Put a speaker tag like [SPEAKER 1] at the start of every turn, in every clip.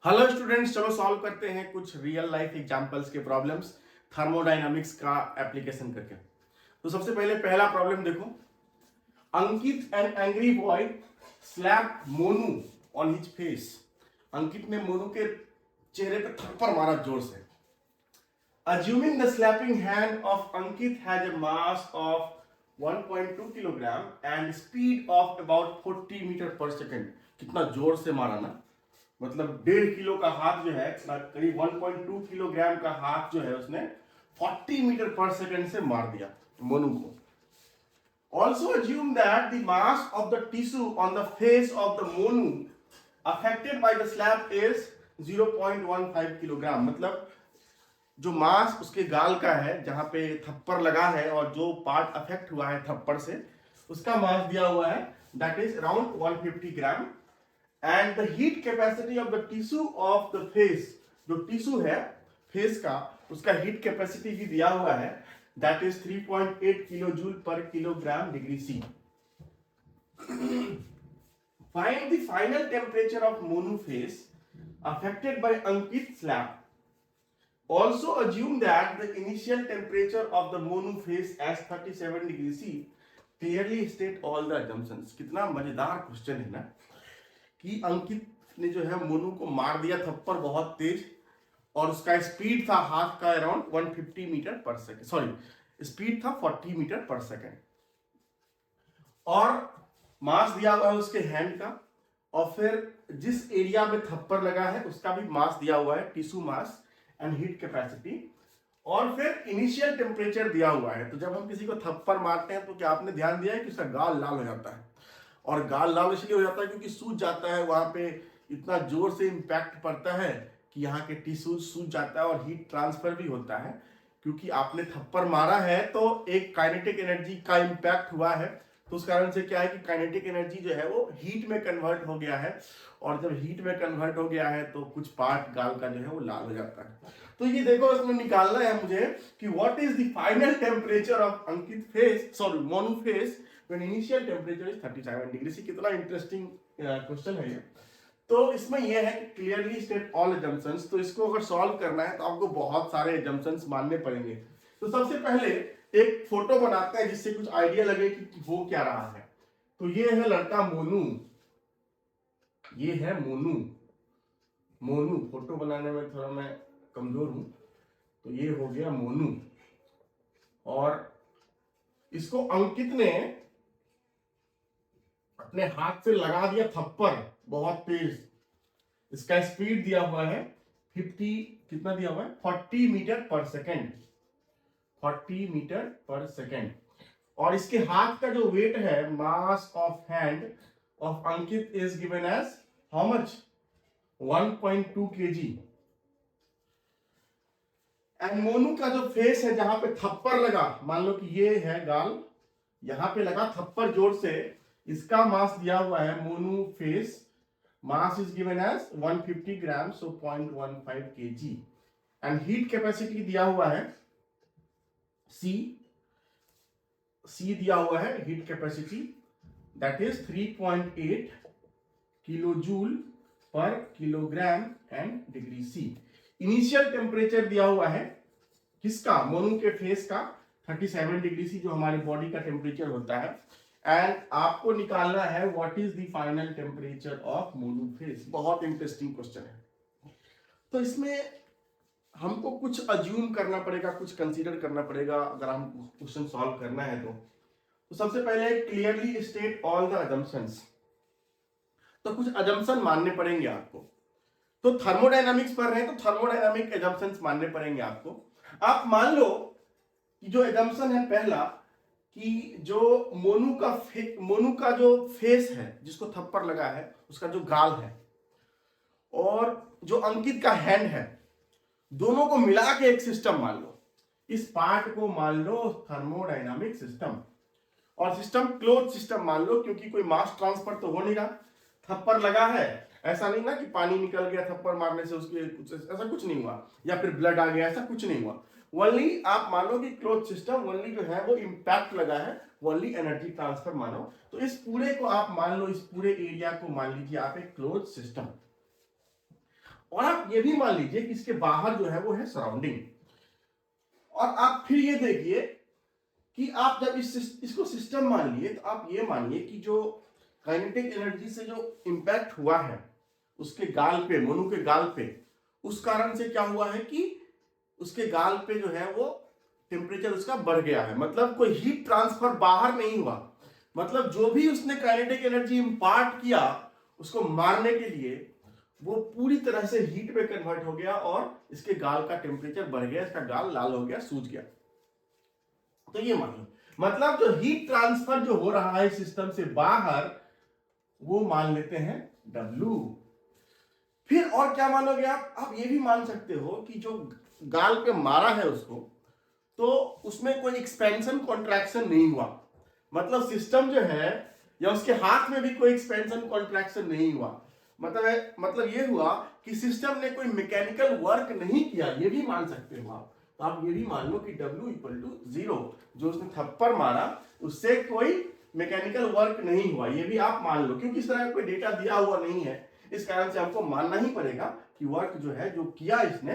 [SPEAKER 1] Hello students, चलो solve करते हैं कुछ रियल लाइफ एग्जांपल्स के प्रॉब्लम्स थर्मोडायनामिक्स का एप्लीकेशन करके। तो सबसे पहले पहला प्रॉब्लम देखो। Ankit an angry boy slap Monu on his face. Ankit ने मोनू के चेहरे पे थप्पड़ मारा जोर से। Assuming the slapping hand of Ankit has a mass of 1.2 kilogram and speed of about 40 metre per second. कितना जोर से मारा ना, मतलब 1.5 किलो का हाथ जो है, करीब 1.2 किलोग्राम का हाथ जो है उसने 40 मीटर पर सेकेंड से मार दिया मोनू को। Also assume that the mass of the tissue on the face of the monu affected by the slap is 0.15 kilogram. मतलब जो मास उसके गाल का है जहां पे थप्पड़ लगा है और जो पार्ट अफेक्ट हुआ है थप्पड़ से, उसका मास दिया हुआ है, that is around 150 gram. And the heat capacity of the tissue of the face, जो टिश्यू है फेस का, उसका हीट कैपेसिटी भी दिया हुआ है, that is 3.8 kilo joule per kilogram degree C. Find the final temperature of Monu face affected by Ankit slap. Also assume that the initial temperature of the Monu face as 37 degree C. Clearly state all the assumptions. कितना मजेदार question है ना, कि अंकित ने जो है मोनू को मार दिया थप्पड़ बहुत तेज, और उसका स्पीड था हाथ का around 150 metre per second, sorry speed था 40 मीटर पर सेकेंड, और मास दिया हुआ है उसके हैंड का, और फिर जिस एरिया में थप्पड़ लगा है उसका भी मास दिया हुआ है, tissue mass and heat capacity, और फिर इनिशियल टेम्परेचर दिया हुआ है। तो जब हम किसी को थप्पड़ मारते हैं तो क्या आपने ध्यान दिया है कि उसका गाल लाल हो जाता है, और गाल लाल इसलिए हो जाता है क्योंकि सूज जाता है, वहां पे इतना जोर से इंपैक्ट पड़ता है कि यहाँ के टिश्यू सूज जाता है, और हीट ट्रांसफर भी होता है क्योंकि आपने थप्पड़ मारा है तो एक काइनेटिक एनर्जी का इंपैक्ट हुआ है। तो उस कारण से क्या है कि काइनेटिक एनर्जी जो है वो हीट में कन्वर्ट हो गया है, और जब हीट में कन्वर्ट हो गया है तो कुछ पार्ट गाल का जो है वो लाल हो जाता है। तो ये देखो, इसमें निकालना है मुझे कि what is the final temperature of Ankit face, sorry Monu face when initial temperature is 37 degree C. कितना इंटरेस्टिंग क्वेश्चन है ये। तो इसमें यह है कि क्लियरली स्टेट ऑल एजम्पशंस। तो इसको अगर सॉल्व करना है तो आपको बहुत सारे एजम्पशंस मानने पड़ेंगे। तो सबसे पहले एक फोटो बनाते हैं जिससे कुछ आइडिया लगे कि हो क्या रहा है। तो ये है लड़का मोनू, ये है मोनू। मोनू फोटो बनाने में थोड़ा मैं कमजोर हूं, तो ये हो गया मोनू, और इसको अंकित ने अपने हाथ से लगा दिया थप्पड़ बहुत तेज। इसका स्पीड दिया हुआ है 50, कितना दिया हुआ है 40 metre per second, 40 metre per second. और इसके हाथ का जो वेट है, mass of hand of Ankit is given as how much, 1.2 kg। And Monu का जो फेस है जहां पे थप्पड़ लगा, मान लो कि ये है गाल, यहां पे लगा थप्पड़ जोर से, इसका मास दिया हुआ है Monu face, mass is given as 150 gram, so 0.15 kg। And heat capacity दिया हुआ है सी, सी दिया हुआ है heat capacity, that is 3.8 kilo joule per kilogram and degree C. Initial temperature दिया हुआ है किसका, मोनू के फेस का, 37 डिग्री सी, जो हमारे बॉडी का टेम्परेचर होता है। एंड आपको निकालना है what is the final temperature of Monu face. बहुत इंटरेस्टिंग क्वेश्चन है। तो इसमें हमको कुछ अज्यूम करना पड़ेगा, कुछ कंसीडर करना पड़ेगा अगर हम क्वेश्चन सॉल्व करना है तो सबसे पहले clearly state all the assumptions. तो कुछ अजम्पशन मानने पड़ेंगे आपको। तो थर्मोडायनामिक्स पढ़ रहे हैं तो थर्मोडायनामिक एजम्पशंस मानने पड़ेंगे आपको। आप मान लो कि जो एजम्पशन है पहला, कि जो मोनू का जो फेस है जिसको थप्पड़ लगा है, उसका जो गाल है, और जो अंकित का हैंड है, दोनों को मिला के एक सिस्टम मान लो। इस पार्ट को मान लो थर्मोडायनामिक सिस्टम, और सिस्टम क्लोज सिस्टम मान लो, क्योंकि कोई मास ट्रांसफर तो हो नहीं रहा। थप्पड़ लगा है, ऐसा नहीं ना कि पानी निकल गया थप्पड़ मारने से, उसके ऐसा कुछ नहीं हुआ, या फिर ब्लड आ गया, ऐसा कुछ नहीं हुआ। ओनली आप मान लो कि क्लोज सिस्टम, ओनली जो है वो इंपैक्ट लगा है, ओनली एनर्जी ट्रांसफर मानो। तो इस पूरे को आप मान लो, इस पूरे एरिया को मान लीजिए आप एक क्लोज सिस्टम। और आप ये भी मान लीजिए कि इसके बाहर जो है वो है सराउंडिंग। और आप फिर ये देखिए कि आप जब इसको सिस्टम मान लिए तो आप ये मानिए कि जो काइनेटिक एनर्जी से जो इंपैक्ट हुआ है उसके गाल पे, मोनू के गाल पे, उस कारण से क्या हुआ है कि उसके गाल पे जो है वो टेम्परेचर उसका बढ़ गया है। मतलब कोई हीट ट्रांसफर बाहर नहीं हुआ, मतलब जो भी उसने काइनेटिक एनर्जी इंपार्ट किया उसको मारने के लिए, वो पूरी तरह से हीट में कन्वर्ट हो गया और इसके गाल का टेम्परेचर बढ़ गया, इसका गाल लाल हो गया, सूज गया। तो ये मान लो, मतलब जो हीट ट्रांसफर जो हो रहा है सिस्टम से बाहर, वो मान लेते हैं W। फिर और क्या मानोगे आप ये भी मान सकते हो कि जो गाल पे मारा है उसको, तो उसमें कोई एक्सपेंशन कॉन्ट्रैक्शन नहीं हुआ, मतलब सिस्टम जो है या उसके हाथ में भी कोई एक्सपेंशन कॉन्ट्रैक्शन नहीं हुआ। मतलब ये हुआ कि सिस्टम ने कोई मैकेनिकल वर्क नहीं किया, ये भी मान सकते हो आप। तो आप ये भी मान लो कि W इक्वल टू 0, जो उसने थप्पड़ मारा उससे कोई मैकेनिकल वर्क नहीं हुआ, ये भी आप मान लो, क्योंकि इस तरह का कोई डेटा दिया हुआ नहीं है, इस कारण से हमको मानना ही पड़ेगा कि वर्क जो है जो किया इसने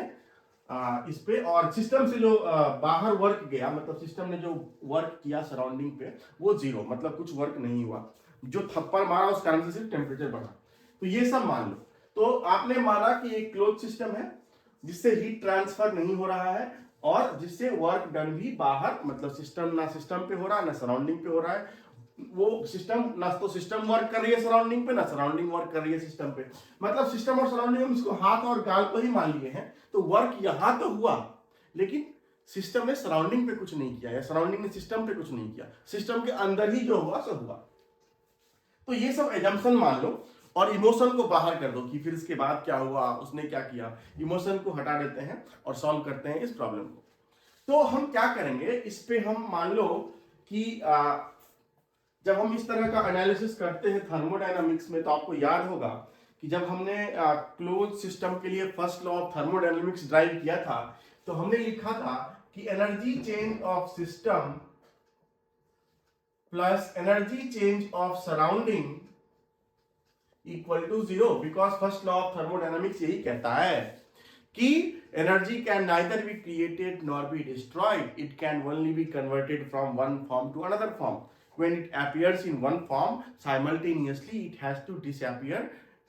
[SPEAKER 1] इस पे, और सिस्टम से जो बाहर वर्क गया, मतलब सिस्टम ने जो वर्क किया सराउंडिंग पे वो 0, मतलब कुछ वर्क नहीं हुआ, जो थप्पड़ मारा उस कारण से सिर्फ टेम्परेचर बढ़ा। तो ये सब मान लो। तो आपने माना कि एक क्लोज सिस्टम है जिससे हीट ट्रांसफर नहीं हो रहा है और जिससे वर्क डन भी बाहर, मतलब सिस्टम ना सिस्टम पे हो रहा है ना सराउंडिंग पे हो रहा है, वो सिस्टम ना तो सिस्टम वर्क कर रही है सराउंडिंग पे ना सराउंडिंग वर्क कर रही है सिस्टम पे, मतलब सिस्टम और सराउंडिंग हम इसको हाथ और गाल को ही मान लिए हैं। तो वर्क यहां तो हुआ, लेकिन सिस्टम ने सराउंडिंग पे कुछ नहीं किया या सराउंडिंग ने सिस्टम पे कुछ नहीं किया, सिस्टम के अंदर ही जो हुआ सो हुआ। तो ये सब एजम्पशन मान लो और इमोशन को बाहर कर दो कि फिर इसके बाद क्या हुआ, उसने क्या किया, इमोशन को हटा देते हैं और सॉल्व करते हैं इस प्रॉब्लम को। तो हम क्या करेंगे, इस पे हम मान लो कि जब हम इस तरह का एनालिसिस करते हैं थर्मोडायनामिक्स में, तो आपको याद होगा कि जब हमने क्लोज सिस्टम के लिए first law of thermodynamics derive किया था, तो हमने लिखा था कि energy change of system plus energy change of surrounding equal to 0, because first law of thermodynamics यही कहता है कि energy can neither be created nor be destroyed, it can only be converted from one form to another form. When it appears in one form, simultaneously it has to disappear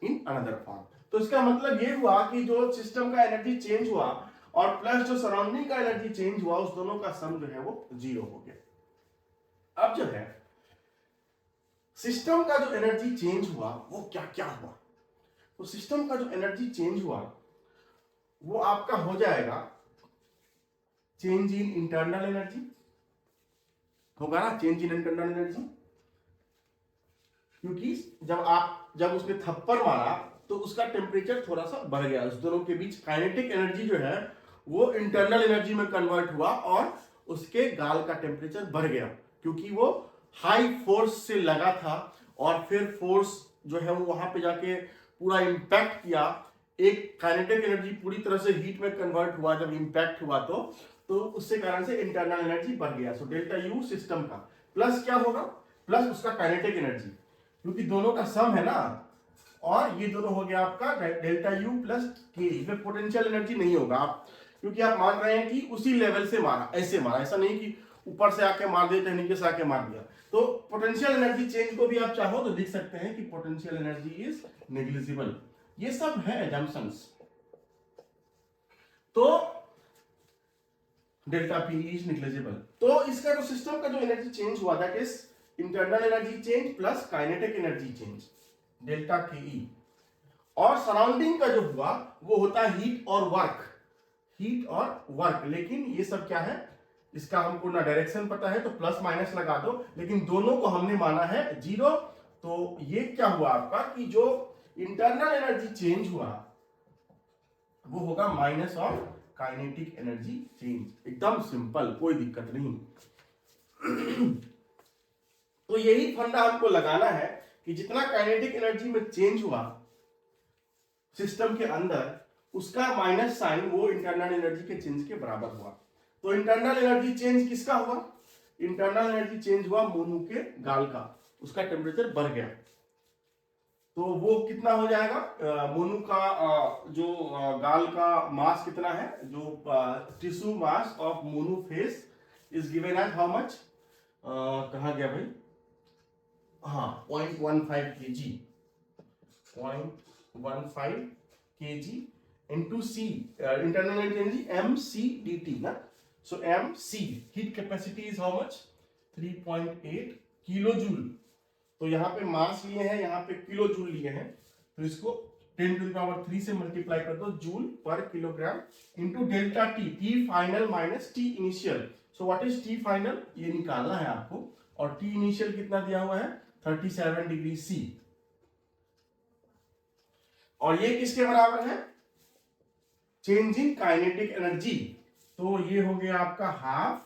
[SPEAKER 1] in another form. तो इसका मतलब ये हुआ कि जो system का energy change हुआ और प्लस जो सराउंडिंग का एनर्जी चेंज हुआ, उस दोनों का सम जो है वो 0 हो गया। अब जो है सिस्टम का जो एनर्जी चेंज हुआ वो क्या क्या हुआ, तो सिस्टम का जो एनर्जी चेंज हुआ वो आपका हो जाएगा चेंज इन इंटरनल एनर्जी, होगा ना चेंज इन इंटरनल एनर्जी, क्योंकि जब उसने थप्पड़ मारा तो उसका टेम्परेचर थोड़ा सा बढ़ गया, उस दोनों के बीच काइनेटिक एनर्जी जो है वो इंटरनल एनर्जी में कन्वर्ट हुआ और उसके गाल का टेम्परेचर बढ़ गया, क्योंकि वो हाई फोर्स से लगा था और फिर फोर्स जो है वो वहां पे जाके पूरा इंपैक्ट किया, एक काइनेटिक एनर्जी पूरी तरह से हीट में कन्वर्ट हुआ जब इंपैक्ट हुआ, तो उससे कारण से इंटरनल एनर्जी बढ़ गया। सो डेल्टा यू सिस्टम का प्लस क्या होगा, प्लस उसका काइनेटिक एनर्जी, क्योंकि दोनों का सम है ना, और ये दोनों हो गया आपका डेल्टा यू प्लस के। इसमें पोटेंशियल एनर्जी नहीं होगा, आप क्योंकि आप मान रहे हैं कि उसी लेवल से मारा, ऐसे मारा, ऐसा नहीं कि ऊपर से आके मार दिया चाहे नीचे से आके मार दिया। तो पोटेंशियल एनर्जी चेंज को भी आप चाहो तो लिख सकते हैं कि पोटेंशियल एनर्जी इज नेग्लिजिबल। ये सब है एजम्पशंस। तो डेल्टा पी इज नेग्लिजिबल। तो इसका जो सिस्टम का जो एनर्जी चेंज हुआ that is internal energy change plus kinetic energy change delta के ई, और सराउंडिंग का जो हुआ वो होता है हीट और वर्क, हीट और वर्क। लेकिन ये सब क्या है, इसका हमको ना डायरेक्शन पता है तो प्लस माइनस लगा दो, लेकिन दोनों को हमने माना है 0। तो ये क्या हुआ आपका कि जो इंटरनल एनर्जी चेंज हुआ वो होगा minus of kinetic energy change, एकदम सिंपल, कोई दिक्कत नहीं। तो यही फंडा हमको लगाना है कि जितना काइनेटिक एनर्जी में चेंज हुआ सिस्टम के अंदर, उसका माइनस साइन वो इंटरनल एनर्जी के चेंज के बराबर हुआ। तो इंटरनल एनर्जी चेंज किसका हुआ, इंटरनल एनर्जी चेंज हुआ मोनू के गाल का, उसका टेम्परेचर बढ़ गया। तो वो कितना हो जाएगा, मोनू का जो गाल का मास कितना है, जो tissue mass of Monu face is given as how much, कहाँ गया भाई, हाँ 0.15 kg, 0.15 kg into C, internal energy mc/dt ना, so mc heat capacity is how much, 3.8 kilo joule. तो यहाँ पे मास लिए हैं, यहाँ पे किलो जूल लिए हैं, तो इसको 10⁻³ से मल्टीप्लाई कर दो, joule per kilogram into delta T, T final minus T initial. So what is T final, ये निकालना है आपको, और टी इनिशियल कितना दिया हुआ है 37 डिग्री सी, और ये किसके बराबर है, चेंजिंग काइनेटिक एनर्जी। तो ये हो गया आपका half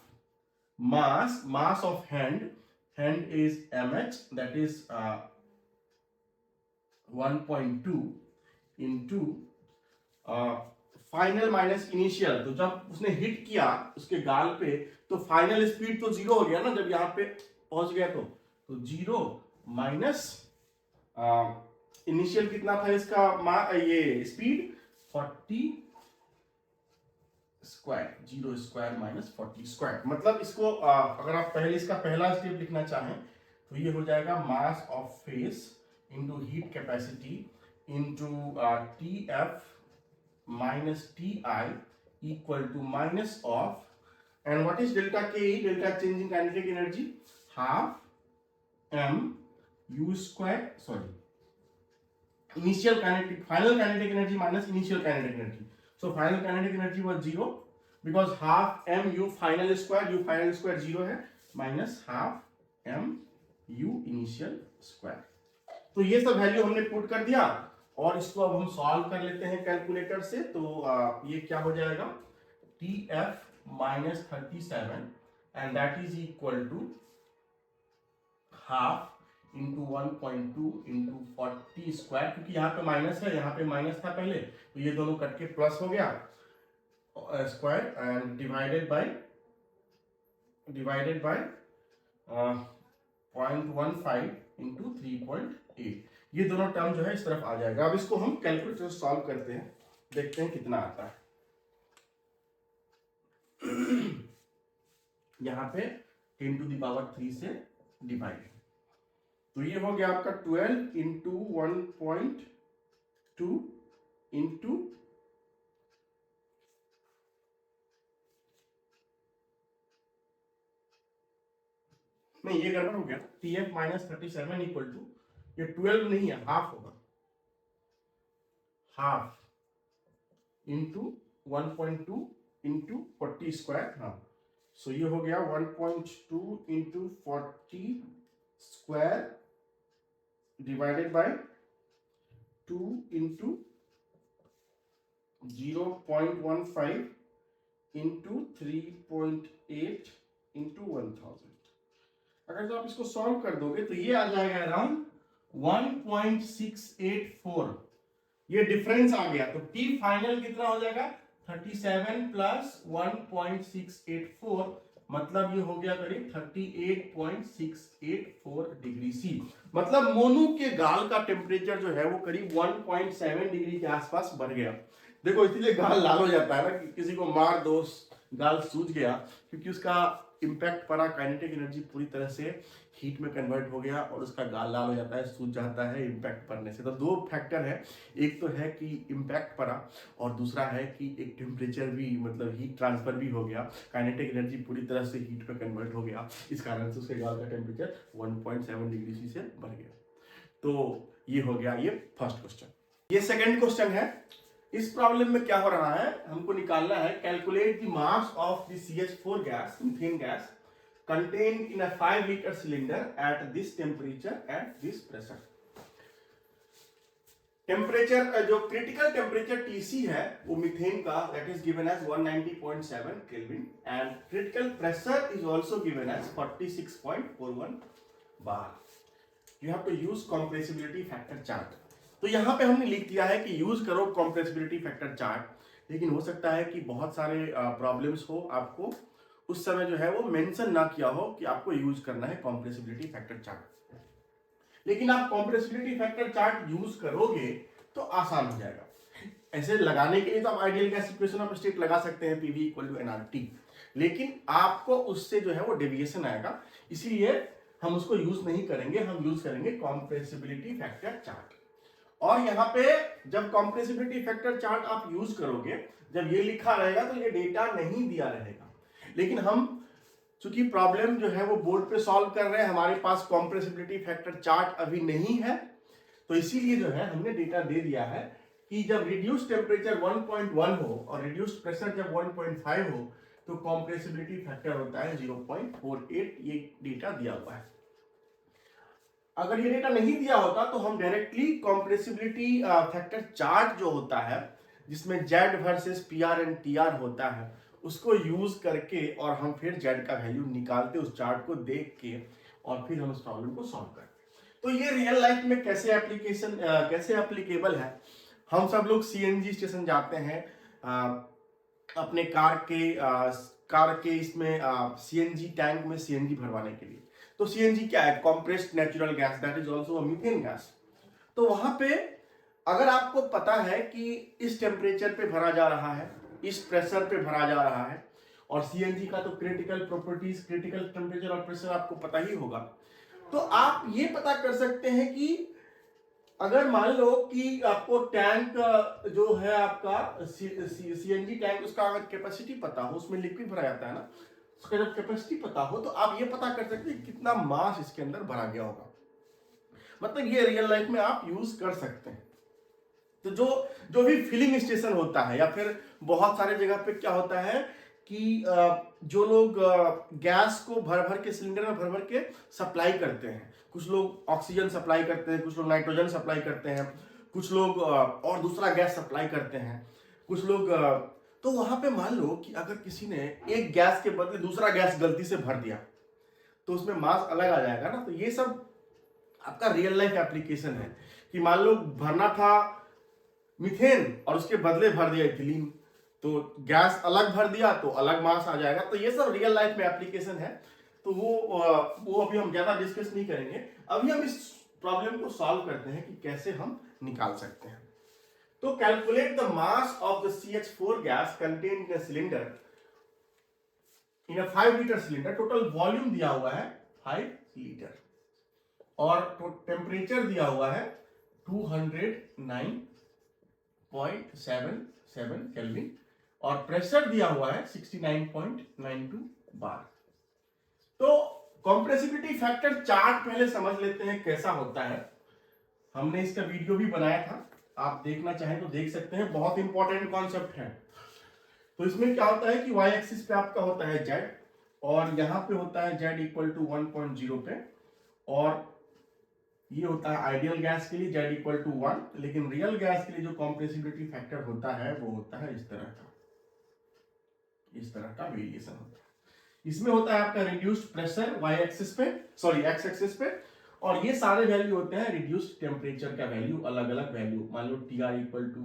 [SPEAKER 1] mass of hand is mh, that is 1.2 into final minus initial. तो जब उसने हिट किया उसके गाल पे तो फाइनल स्पीड तो जीरो हो गया ना, जब यहाँ पे पहुंच गया तो जीरो माइनस इनिशियल कितना था इसका ये speed 40 square, 0 square minus 40 square. मतलब इसको अगर आप पहले इसका पहला स्टेप लिखना चाहें तो ये हो जाएगा mass of face into heat capacity into T F minus T I equal to minus of, and what is delta K, delta changing kinetic energy, half M U square, sorry initial kinetic, final kinetic energy minus initial kinetic energy. So final kinetic energy was 0 because half mu final square 0 है, minus half m u initial square। तो ये सब value हमने put कर दिया और इसको अब हम सॉल्व कर लेते हैं कैलकुलेटर से। तो ये क्या हो जाएगा, TF minus 37 and that is equal to half into 1.2 into 40 square, क्योंकि यहाँ पे माइनस है, यहाँ पे माइनस था पहले, तो ये दोनों कट के प्लस हो गया square, and divided by 0.15 into 3.8, ये दोनों टर्म जो है इस तरफ आ जाएगा। अब इसको हम कैलकुलेटर सॉल्व करते हैं, देखते हैं कितना आता है। यहाँ पे 10⁻³ से डिवाइड, तो ये हो गया आपका 12 इंटू 1.2 इंटू नहीं, ये गड़बड़ हो गया, TF माइनस 37 इक्वल टू, ये 12 नहीं है, हाफ होगा, हाफ इंटू 1.2 इंटू 40 स्क्वायर, हाँ, सो ये हो गया 1.2 into 40 square divided by 2 into 0.15 into 3.8 into 1000। अगर जो आप इसको सॉल्व कर दोगे तो ये आ जाएगा अराउंड 1.684, ये डिफरेंस आ गया। तो टी फाइनल कितना हो जाएगा 37 प्लस 1.684, मतलब ये हो गया करीब 38.684 डिग्री सी। मतलब मोनू के गाल का टेम्परेचर जो है वो करीब 1.7 डिग्री के आसपास बढ़ गया। देखो इसीलिए गाल लाल हो जाता है ना, कि किसी को मार दो गाल सूज गया, क्योंकि उसका इम्पैक्ट पड़ा, काइनेटिक एनर्जी पूरी तरह से हीट में कन्वर्ट हो गया और उसका गाल लाल हो जाता है, सूज जाता है इम्पैक्ट पड़ने से। तो दो फैक्टर है, एक तो है कि इम्पैक्ट पड़ा और दूसरा है कि एक टेम्परेचर भी, मतलब हीट ट्रांसफर भी हो गया, काइनेटिक एनर्जी पूरी तरह से हीट में कन्वर्ट हो गया, इस कारण से उसके गाल का टेम्परेचर 1.7 डिग्री सी से बढ़ गया। तो ये हो गया ये फर्स्ट क्वेश्चन। ये सेकेंड क्वेश्चन है। इस प्रॉब्लम में क्या हो रहा है, हमको निकालना है calculate the mass of the CH4 gas, methane gas contained in a 5-liter cylinder at this temperature at this pressure। Temperature जो क्रिटिकल टेम्परेचर TC है वो मीथेन का, that is given as 190.7 Kelvin and critical pressure is also given as 46.41 bar। You have to use compressibility factor chart। तो यहाँ पे हमने लिख दिया है कि यूज करो compressibility factor chart, लेकिन हो सकता है कि बहुत सारे प्रॉब्लम्स हो, आपको उस समय जो है वो मेंशन ना किया हो कि आपको यूज करना है compressibility factor chart। लेकिन आप कॉम्प्रेसिबिलिटी फैक्टर चार्ट यूज करोगे तो आसान हो जाएगा। ऐसे लगाने के लिए तो आप ideal gas equation of state लगा सकते हैं, पीवी इक्वल टू एनआरटी, लेकिन आपको उससे जो है वो डेविएशन आएगा, इसीलिए हम उसको यूज नहीं करेंगे, हम यूज करेंगे कॉम्प्रेसिबिलिटी फैक्टर चार्ट। और यहाँ पे जब कॉम्प्रेसिबिलिटी फैक्टर चार्ट आप यूज करोगे, जब ये लिखा रहेगा तो ये डेटा नहीं दिया रहेगा, लेकिन हम चूंकि प्रॉब्लम जो है वो बोर्ड पे सॉल्व कर रहे हैं, हमारे पास कॉम्प्रेसिबिलिटी फैक्टर चार्ट अभी नहीं है, तो इसीलिए जो है हमने डेटा दे दिया है कि जब रिड्यूस टेम्परेचर 1.1 हो और रिड्यूस प्रेशर जब 1.5 हो तो कॉम्प्रेसिबिलिटी फैक्टर होता है 0.48। ये डेटा दिया हुआ है। अगर ये डेटा नहीं दिया होता तो हम डायरेक्टली कॉम्प्रेसिबिलिटी फैक्टर चार्ट जो होता है, जिसमें Z versus PR and TR होता है, उसको यूज करके और हम फिर जेड का वैल्यू निकालते, उस चार्ट को देख के, और फिर हम उस प्रॉब्लम को सॉल्व करते। तो ये रियल लाइफ में कैसे कैसे एप्लीकेबल है। हम सब लोग सीएनजी स्टेशन जाते हैं अपने कार के इसमें सीएनजी टैंक में सीएनजी भरवाने के लिए। तो सीएनजी क्या है? Compressed natural gas, that is also a methane gas. तो वहां पे अगर आपको पता है कि इस टेम्परेचर पे भरा जा रहा है, इस प्रेशर पे भरा जा रहा है, और सीएनजी का तो क्रिटिकल प्रॉपर्टीज, क्रिटिकल टेम्परेचर और प्रेशर आपको पता ही होगा, तो आप ये पता कर सकते हैं कि अगर मान लो कि आपको टैंक जो है आपका सीएनजी टैंक, उसका अगर कैपेसिटी पता हो, उसमें लिक्विड भरा जाता है ना, उसका जब कैपेसिटी पता हो तो आप ये पता कर सकते हैं कितना मास इसके अंदर भरा गया होगा। मतलब ये रियल लाइफ में आप यूज कर सकते हैं। तो जो भी फिलिंग स्टेशन होता है, या फिर बहुत सारे जगह पे क्या होता है कि जो लोग गैस को भर भर के सिलेंडर में भर भर के सप्लाई करते हैं, कुछ लोग ऑक्सीजन सप्लाई करते हैं, कुछ लोग नाइट्रोजन सप्लाई करते हैं, कुछ लोग और दूसरा गैस सप्लाई करते हैं, कुछ लोग तो वहां पे मान लो कि अगर किसी ने एक गैस के बदले दूसरा गैस गलती से भर दिया तो उसमें मास अलग आ जाएगा ना। तो ये सब आपका रियल लाइफ एप्लीकेशन है कि मान लो भरना था मीथेन और उसके बदले भर दिया इथिलीन, तो गैस अलग भर दिया तो अलग मास आ जाएगा। तो ये सब रियल लाइफ में एप्लीकेशन है, तो वो अभी हम ज्यादा डिस्कस नहीं करेंगे। अभी हम इस प्रॉब्लम को सॉल्व करते हैं कि कैसे हम निकाल सकते हैं। तो calculate the mass of the CH4 gas contained in a cylinder, in a 5 litre cylinder. Total volume दिया हुआ है 5 लीटर और टेम्परेचर दिया हुआ है 209.77 केल्विन और प्रेशर दिया हुआ है 69.92 बार। तो कॉम्प्रेसिबिलिटी फैक्टर चार्ट पहले समझ लेते हैं कैसा होता है। हमने इसका वीडियो भी बनाया था, आप देखना चाहें तो देख सकते हैं, बहुत इंपॉर्टेंट कॉन्सेप्ट है। तो इसमें क्या होता है कि वाई एक्सिस पे आपका होता है जेड, और यहां पे होता है जेड इक्वल टू 1.0 पे, और ये होता है आइडियल गैस के लिए जेड इक्वल टू 1, लेकिन रियल गैस के लिए जो कॉम्प्रेसिबिलिटी फैक्टर होता है वो होता है इस तरह का वेरिएशन होता है। इसमें होता है आपका रिड्यूस्ड प्रेशर वाई एक्सिस पे, सॉरी एक्स एक्सिस पे, और ये सारे वैल्यू होते हैं रिड्यूस्ड टेम्परेचर का वैल्यू, अलग अलग वैल्यू। मान लो TR equal to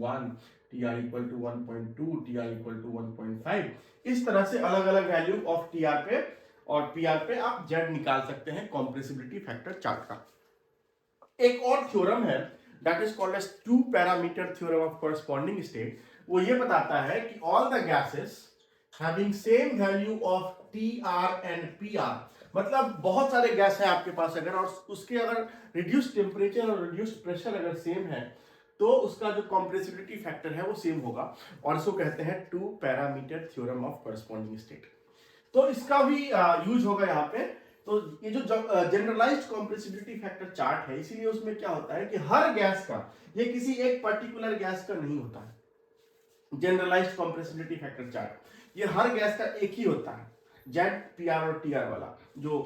[SPEAKER 1] 1, TR equal to 1.2, TR equal to 1.5, इस तरह से अलग अलग वैल्यू ऑफ टीआर पे और पीआर पे आप जेड निकाल सकते हैं कॉम्प्रेसिबिलिटी फैक्टर चार्ट का। एक और थ्योरम है that is called as two parameter theorem of corresponding state. वो ये बताता है कि all the gases having same value of TR and PR, मतलब बहुत सारे गैस है आपके पास अगर, और उसके अगर रिड्यूस्ड टेम्परेचर और रिड्यूस्ड प्रेशर अगर सेम है तो उसका जो कॉम्प्रेसिबिलिटी फैक्टर है वो सेम होगा, और इसको कहते हैं two parameter theorem of corresponding state. तो इसका भी यूज होगा यहाँ पे। तो ये जो जनरलाइज्ड कॉम्प्रेसिबिलिटी फैक्टर चार्ट है, इसीलिए उसमें क्या होता है कि हर गैस का, ये किसी एक पर्टिकुलर गैस का नहीं होता है जनरलाइज्ड कॉम्प्रेसिबिलिटी फैक्टर चार्ट, ये हर गैस का एक ही होता है, जेड पीआर और टीआर वाला जो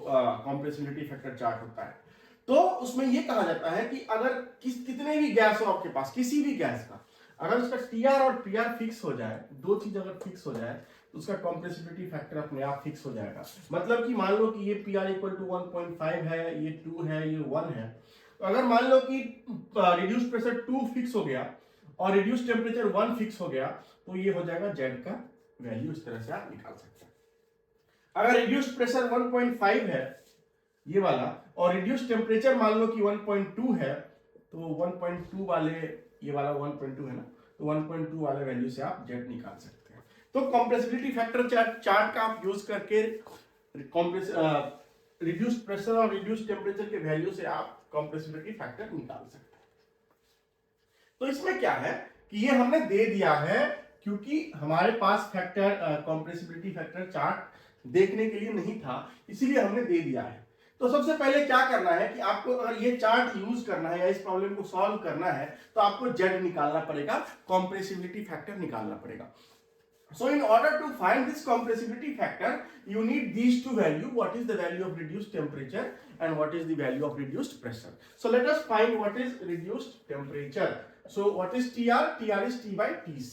[SPEAKER 1] कॉम्प्रेसिबिलिटी फैक्टर चार्ट होता है। तो उसमें ये कहा जाता है कि अगर कितने भी गैस हो आपके पास, किसी भी गैस का, अगर उसका टीआर और पीआर फिक्स हो जाए, दो चीज अगर फिक्स हो जाए तो उसका कॉम्प्रेसिबिलिटी फैक्टर अपने आप फिक्स हो जाएगा। मतलब कि मान लो कि ये पीआर इक्वल टू 1.5 है, ये 2 है, ये 1 है, तो अगर मान लो कि रिड्यूस्ड प्रेशर 2 फिक्स हो गया और रिड्यूस्ड टेम्परेचर 1 फिक्स हो गया, तो ये हो जाएगा जेड का वैल्यू। इस तरह से आप निकाल सकते हैं। अगर रिड्यूस्ड प्रेशर 1.5 है ये वाला, और रिड्यूस टेम्परेचर मान लो कि 1.2 है, तो 1.2 वाले, ये वाला 1.2 है ना, तो 1.2 वाले वैल्यू से आप जेड निकाल सकते हैं। तो कॉम्प्रेसिबिलिटी फैक्टर चार्ट का आप यूज करके रिड्यूस प्रेशर और रिड्यूस टेम्परेचर के वैल्यू से आप कॉम्प्रेसिबिलिटी फैक्टर निकाल सकते हैं। तो इसमें क्या है कि ये हमने दे दिया है, क्योंकि हमारे पास फैक्टर कॉम्प्रेसिबिलिटी फैक्टर चार्ट देखने के लिए नहीं था, इसीलिए हमने दे दिया है। तो सबसे पहले क्या करना है कि आपको अगर ये चार्ट यूज करना है या इस प्रॉब्लम को सॉल्व करना है, तो आपको जेड निकालना पड़ेगा, कॉम्प्रेसिबिलिटी फैक्टर निकालना पड़ेगा। So in order to find this compressibility factor, you need these two values. What is the value of reduced temperature and what is the value of reduced pressure? So let us find what is reduced temperature. So what is TR? TR is T by TC.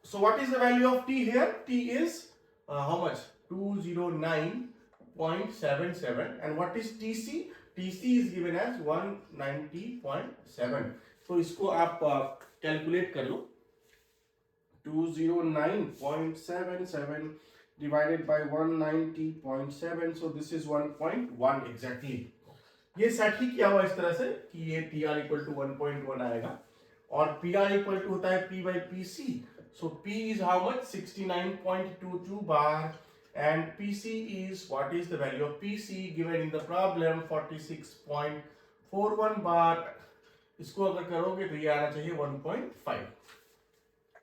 [SPEAKER 1] So what is the value of T here? T is how much? 209.77. And what is TC? TC is given as 190.7. So इसको आप calculate कर लो. 209.77 divided by 190.7, so this is 1.1 exactly. ये set ही किया हुआ इस तरह से कि ये PR इक्वल टू 1.1 आएगा, और PR इक्वल टू होता है P by PC. So P is how much? 69.22 bar, and PC is, what is the value of PC given in the problem? 46.41 bar. इसको अगर करोगे तो ये आना चाहिए 1.5।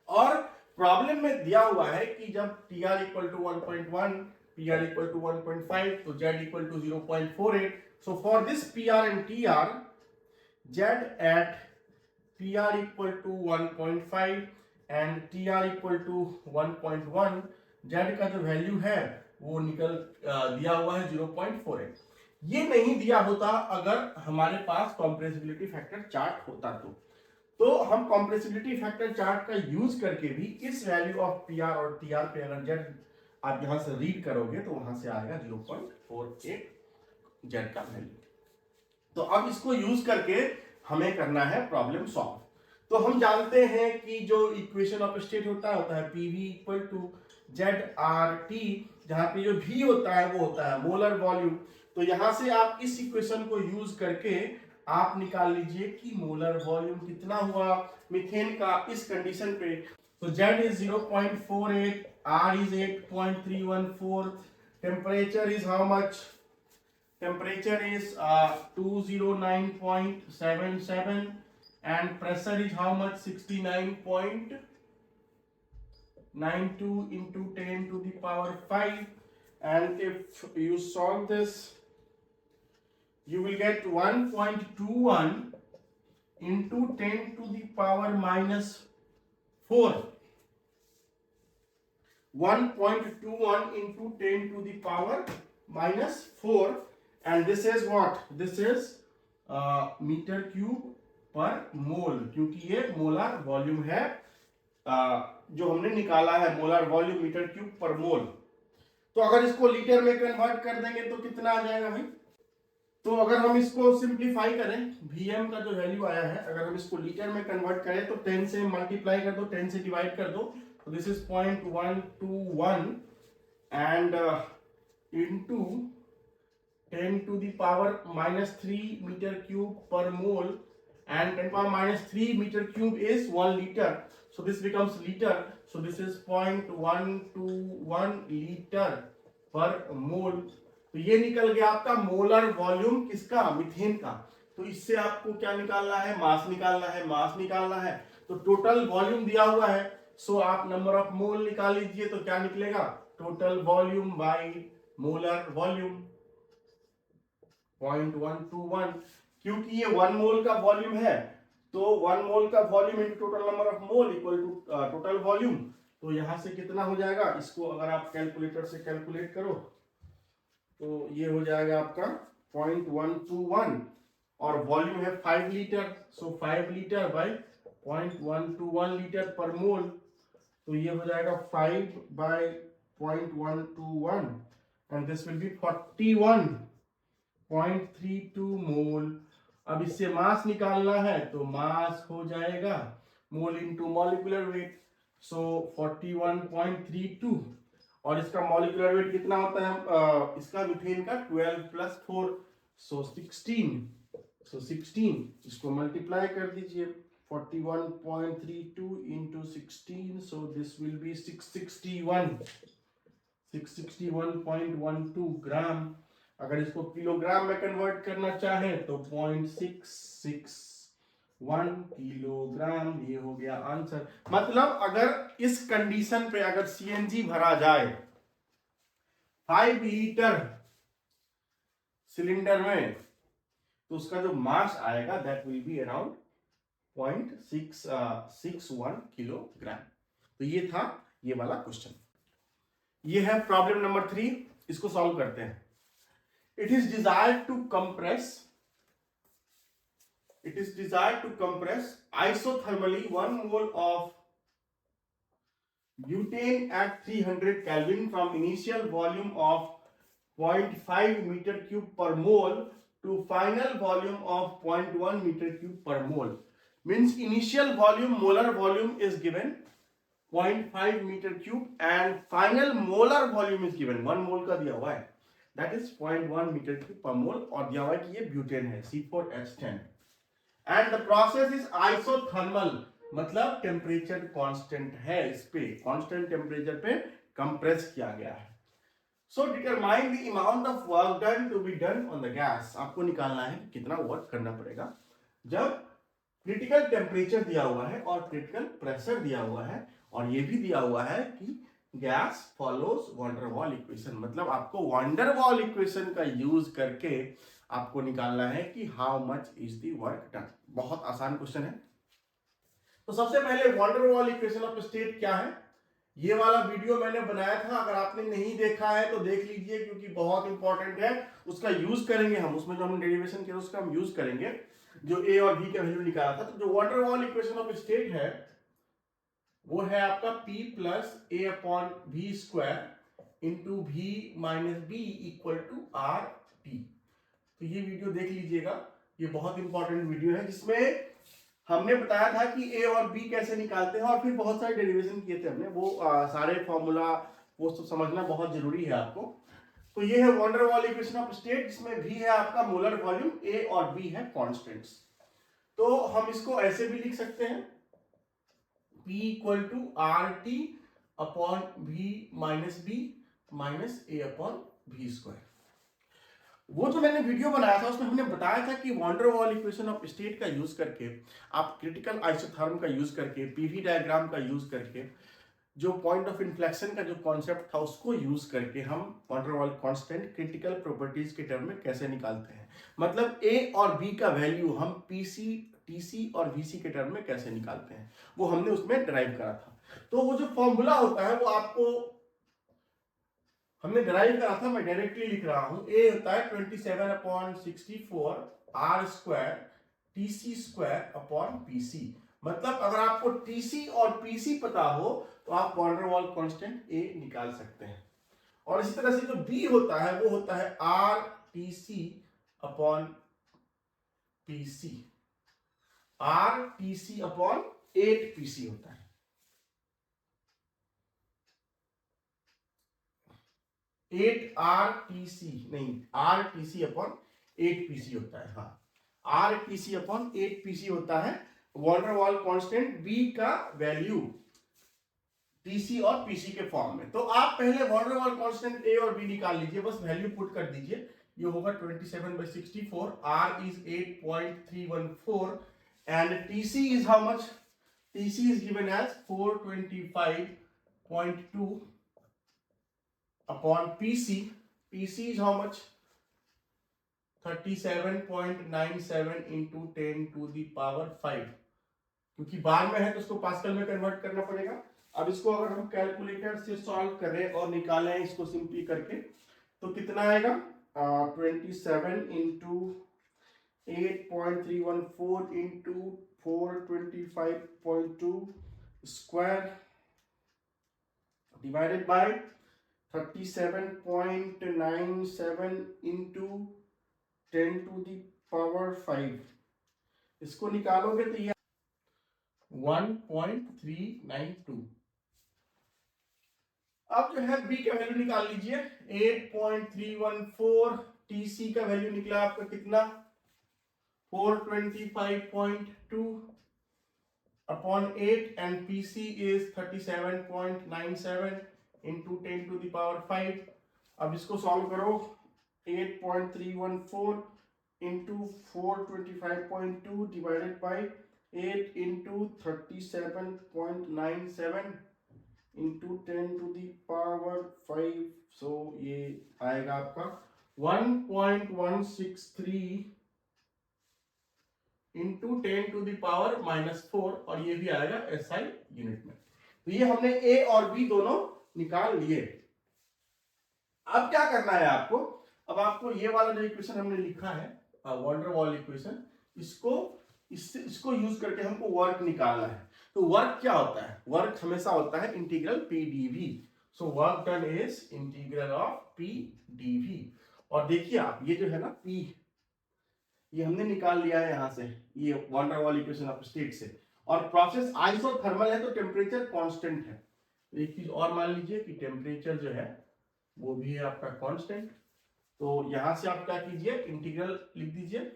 [SPEAKER 1] और प्रॉब्लम में दिया हुआ है कि जब TR equal to 1.1, PR equal to 1.5, तो Z equal to 0.48. So for this PR and TR, Z at PR equal to 1.5 and TR equal to 1.1, Z का जो वैल्यू है वो निकल दिया हुआ है 0.48। ये नहीं दिया होता अगर हमारे पास कॉम्प्रेसिबिलिटी फैक्टर चार्ट होता तो हम कॉम्प्रेसिबिलिटी फैक्टर चार्ट का यूज करके भी इस वैल्यू ऑफ PR और TR पे अगर Z आप यहां से रीड करोगे तो वहां से आएगा 0.48 Z का वैल्यू। तो अब इसको यूज करके हमें करना है प्रॉब्लम सॉल्व। तो हम जानते हैं कि जो इक्वेशन ऑफ स्टेट होता है PV इक्वल टू ZRT, जहां पे जो V होता है वो होता है मोलर वॉल्यूम। तो यहां से आप इस इक्वेशन को यूज करके आप निकाल लीजिए कि मोलर वॉल्यूम कितना हुआ मीथेन का इस कंडीशन पे। तो Z is 0.48, R is 8.314, temperature is how much? Temperature is 209.77 and pressure is how much? 69.92 into 10 to the power 5, and if you solve this you will get 1.21 into 10 to the power minus 4. 1.21 into 10 to the power minus 4, and this is what? This is meter cube per mole, क्योंकि ये molar volume है जो हमने निकाला है, molar volume metre cube पर mole. तो अगर इसको लीटर में कन्वर्ट कर देंगे तो कितना आ जाएगा भाई? तो अगर हम इसको सिंप्लीफाई करें, Vm का जो वैल्यू आया है अगर हम इसको लीटर में कन्वर्ट करें तो 10 से मल्टीप्लाई कर दो, 10 से डिवाइड कर दो, तो this is 0.121 and into 10 to the power minus 3 meter cube per mole, and 10 power minus 3 meter cube is 1 liter, so this becomes liter, so this is 0.121 liter per mole। तो ये निकल गया आपका मोलर वॉल्यूम किसका? Methane का। तो इससे आपको क्या निकालना है? मास निकालना है, मास निकालना है। तो टोटल वॉल्यूम दिया हुआ है, सो आप नंबर ऑफ मोल निकाल लीजिए, तो क्या निकलेगा? Total volume by molar volume 0.121, क्योंकि ये 1 मोल का वॉल्यूम है, तो 1 मोल का volume into total number of mole equal to total volume. तो यहां से कितना हो जाएगा? इसको अगर आप कैलकुलेटर से कैलकुलेट करो तो ये हो जाएगा आपका 0.121, और वॉल्यूम है 5 litre, so 5 litre by 0.121 litre per mole, तो ये हो जाएगा 5 by 0.121 and this will be 41.32 mole. अब इससे मास निकालना है तो मास हो जाएगा mole into molecular weight, so 41.32, और इसका मॉलिक्यूलर वेट कितना होता है इसका मीथेन का 12 + 4 सो 16 इसको मल्टीप्लाई कर दीजिए 41.32 into 16 so this will be 661.12 ग्राम। अगर इसको किलोग्राम में कन्वर्ट करना चाहे तो 0.661 किलोग्राम, ये हो गया आंसर। मतलब अगर इस कंडीशन पे अगर सीएनजी भरा जाए 5 लीटर सिलेंडर में तो उसका जो मास आएगा that will be around 0.661 kilogram. तो ये था ये वाला क्वेश्चन। ये है प्रॉब्लम नंबर 3, इसको सॉल्व करते हैं। It is desired to compress isothermally 1 mole of butane at 300 Kelvin from initial volume of 0.5 meter cube per mole to final volume of 0.1 meter cube per mole. Means initial volume, molar volume is given 0.5 meter cube and final molar volume is given 1 mole का दिया हुआ है, that is 0.1 meter cube per mole, और दिया हुआ है कि ये ब्यूटेन है C4H10 and the process is isothermal, मतलब टेम्परेचर कांस्टेंट है, इस पे कांस्टेंट टेम्परेचर पे कंप्रेस किया गया है। So determine the amount of work done to be done on the gas। आपको निकालना है कि कितना वर्क करना पड़ेगा जब क्रिटिकल टेम्परेचर दिया हुआ है और क्रिटिकल प्रेशर दिया हुआ है, और ये भी दिया हुआ है कि गैस फॉलोज वैन डर वाल इक्वेशन। मतलब आपको वैन डर वाल इक्वेशन का यूज करके आपको निकालना है कि how much is the work done. बहुत आसान क्वेश्चन है। तो सबसे पहले वैन डर वाल इक्वेशन ऑफ स्टेट क्या है, ये वाला वीडियो मैंने बनाया था, अगर आपने नहीं देखा है तो देख लीजिए क्योंकि बहुत इंपॉर्टेंट है। उसका यूज करेंगे हम, उसमें जो हमने डेरिवेशन किया उसका हम यूज करेंगे, जो ए और बी का वैल्यू निकाला था। तो जो वैन डर वाल इक्वेशन ऑफ स्टेट है वो है आपका P + A/v² into V - B = RT। तो ये वीडियो देख लीजिएगा, ये बहुत इंपॉर्टेंट वीडियो है जिसमें हमने बताया था कि ए और बी कैसे निकालते हैं और फिर बहुत सारे डेरिवेशन किए थे हमने, वो सारे फॉर्मूला वो सब समझना बहुत जरूरी है आपको। तो ये है वैन डर वाल इक्वेशन ऑफ स्टेट, जिसमें भी है आपका मोलर वॉल्यूम, ए और बी है कांस्टेंट्स। तो हम इसको ऐसे भी लिख सकते हैं P = RT/V - B - A/v²। वो जो मैंने वीडियो बनाया था उसमें हमने बताया था कि वैन डर वाल इक्वेशन ऑफ स्टेट का यूज करके, आप क्रिटिकल आइसोथर्म का यूज करके, पीवी डायग्राम का यूज करके, जो पॉइंट ऑफ इन्फ्लेक्शन का जो कॉन्सेप्ट था उसको यूज करके हम वैन डर वाल कांस्टेंट क्रिटिकल प्रॉपर्टीज के टर्म में कैसे निकालते हैं। मतलब ए और बी का वैल्यू हम पीसी, टीसी और वीसी के टर्म में कैसे निकालते हैं, वो हमने उसमें ड्राइव करा था। तो वो जो फॉर्मूला होता है वो आपको हमने ड्राइव करा था, मैं डायरेक्टली लिख रहा हूं। ए होता है 27/64 R² TC² मतलब अगर आपको टीसी और पीसी पता हो तो आप वैन डर वाल कांस्टेंट ए निकाल सकते हैं। और इसी तरह से जो बी होता है वो होता है RTC/PC, RTC/8PC होता है। 8RTC नहीं, RTC/8PC होता है। हाँ, RTC/8PC होता है वैन डर वाल कांस्टेंट बी का वैल्यू टीसी और पीसी के फॉर्म में। तो आप पहले वैन डर वाल कांस्टेंट ए और बी निकाल लीजिए, बस वैल्यू पुट कर दीजिए। ये होगा 27/64, R is 8.314 and TC is how much? TC is given as 425.2 upon PC. PC is how much? 37.97 into 10⁵ क्योंकि बार में है तो उसको पास्कल में कन्वर्ट करना पड़ेगा। अब इसको अगर हम कैलकुलेटर से सॉल्व करें और निकालें इसको सिंपली करके तो कितना आएगा? 27 into 8.314 into 425.2 square divided by 37.97 into 10⁵। इसको निकालोगे तो ये 1.392। अब जो है बी का वैल्यू निकाल लीजिए 8.314 टीसी का वैल्यू निकला आपका कितना 425.2 upon 8 and PC is 37.97 into 10 to the power 5. अब इसको सॉल्व करो 8.314 into 425.2 divided by 8 into 37.97 into 10 to the power 5. So ये आएगा आपका 1.163 इंटू 10 टू द पावर -4 और ये भी आएगा SI यूनिट में। तो ये हमने A और B दोनों निकाल लिए। अब क्या करना है आपको, अब आपको ये वाला जो इक्वेशन हमने लिखा है वॉन डेर वाल इक्वेशन, इसको यूज करके हमको वर्क निकालना है। तो वर्क क्या होता है, वर्क हमेशा होता है integral P dV. So work done is integral of P dV. और देखिए आप ये जो है ना P, ये हमने निकाल लिया है यहां से, ये van der Waals equation of state से। और प्रोसेस आइसोथर्मल है तो टेम्परेचर कांस्टेंट है। एक चीज और मान लीजिए कि टेम्परेचर जो है वो भी है आपका कांस्टेंट। तो यहां से आप क्या कीजिए, इंटीग्रल लिख दीजिए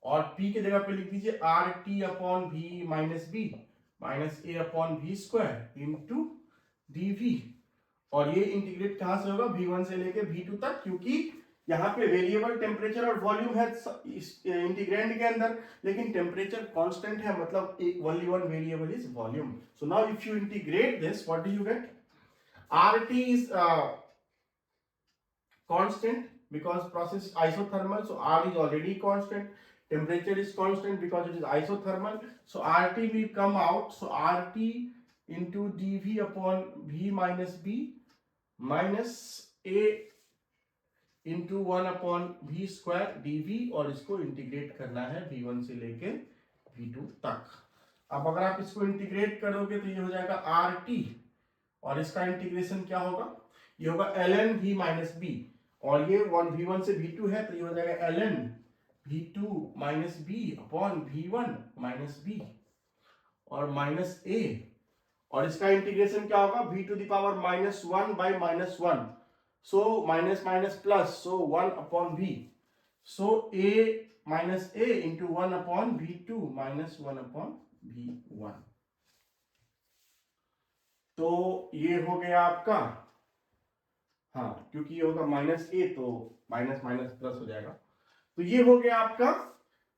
[SPEAKER 1] और P के जगह पे लिख दीजिए R T upon V minus b minus a upon V square into d V. और ये इंटीग्रेट कहां से होगा, V1 से लेके V2 तक, क्योंकि यहाँ पे वेरिएबल टेम्परेचर और वॉल्यूम है इंटीग्रेंड के अंदर, लेकिन टेम्परेचर कांस्टेंट है, मतलब only one variable is volume. So now if you integrate this what do you get, RT is constant because process is isothermal, so R is already constant. Temperature is constant because it is isothermal, so RT will come out. So RT into dV upon V minus B minus A into 1 upon V square dV, और इसको integrate करना है V1 से लेके V2 तक। अब अगर आप इसको इंटीग्रेट करोगे तो ये हो जाएगा RT, और इसका इंटीग्रेशन क्या होगा, ये होगा ln v माइनस बी, और ये V1 से V2 है तो ये हो जाएगा ln V2 minus b upon V1 minus b और माइनस a, और इसका इंटीग्रेशन क्या होगा, v to the power -1 by -1, so minus minus plus, so 1 upon v, so a minus a into 1 upon V2 minus 1 upon V1। तो ये हो गया आपका, हाँ क्योंकि ये होगा माइनस ए तो माइनस माइनस प्लस हो जाएगा। तो ये हो गया आपका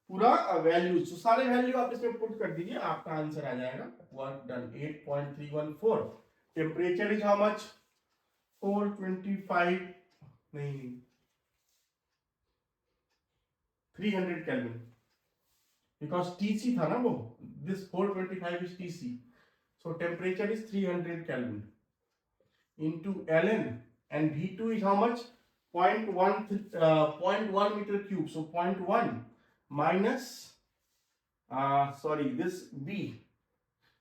[SPEAKER 1] पूरा वैल्यू। तो सारे वैल्यू आप इसमें पुट कर दीजिए, आपका आंसर आ जाएगा work done 8.314। Temperature is how much, 425 नहीं 300 केल्विन, बिकॉज टीसी था ना वो, this 425 is TC, so temperature is 300 kelvin into ln, and V2 is how much, 0.1 meter cube, so 0.1 minus sorry this B,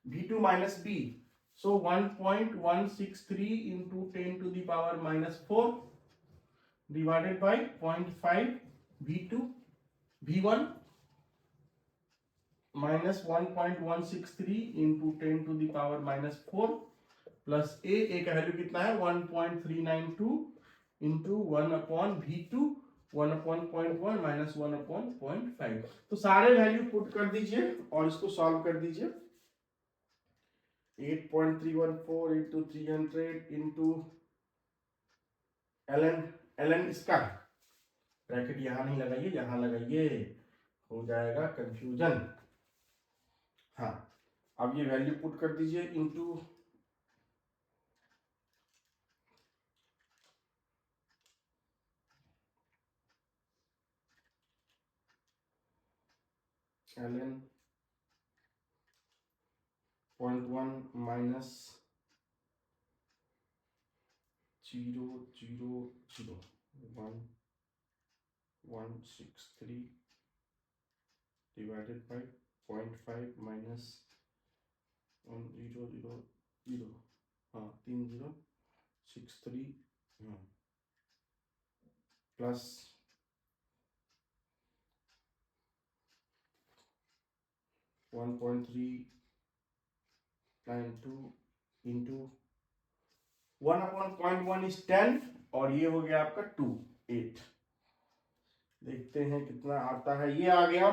[SPEAKER 1] V2 minus B, so 1.163 into 10 to the power -4 divided by 0.5 V2 V1 minus 1.163 into 10 to the power -4 plus ए का value कितना है 1.392 into 1 upon V2 1 upon 0.1 minus 1 upon 0.5। तो सारे value put कर दीजिए और इसको solve कर दीजिए। 8.314 इंटू 300 इंटू ln इसका ब्रैकेट यहां नहीं लगाइए, यहां लगाइए, हो जाएगा कंफ्यूजन। हाँ अब ये वैल्यू पुट कर दीजिए into ln 0.1 minus 0.00163 divided by 0.5 minus 1000, हाँ 3063, हाँ प्लस 1.392 into 1/0.1 इज 10 और ये हो गया आपका 2, 8। देखते हैं कितना आता है। ये आ गया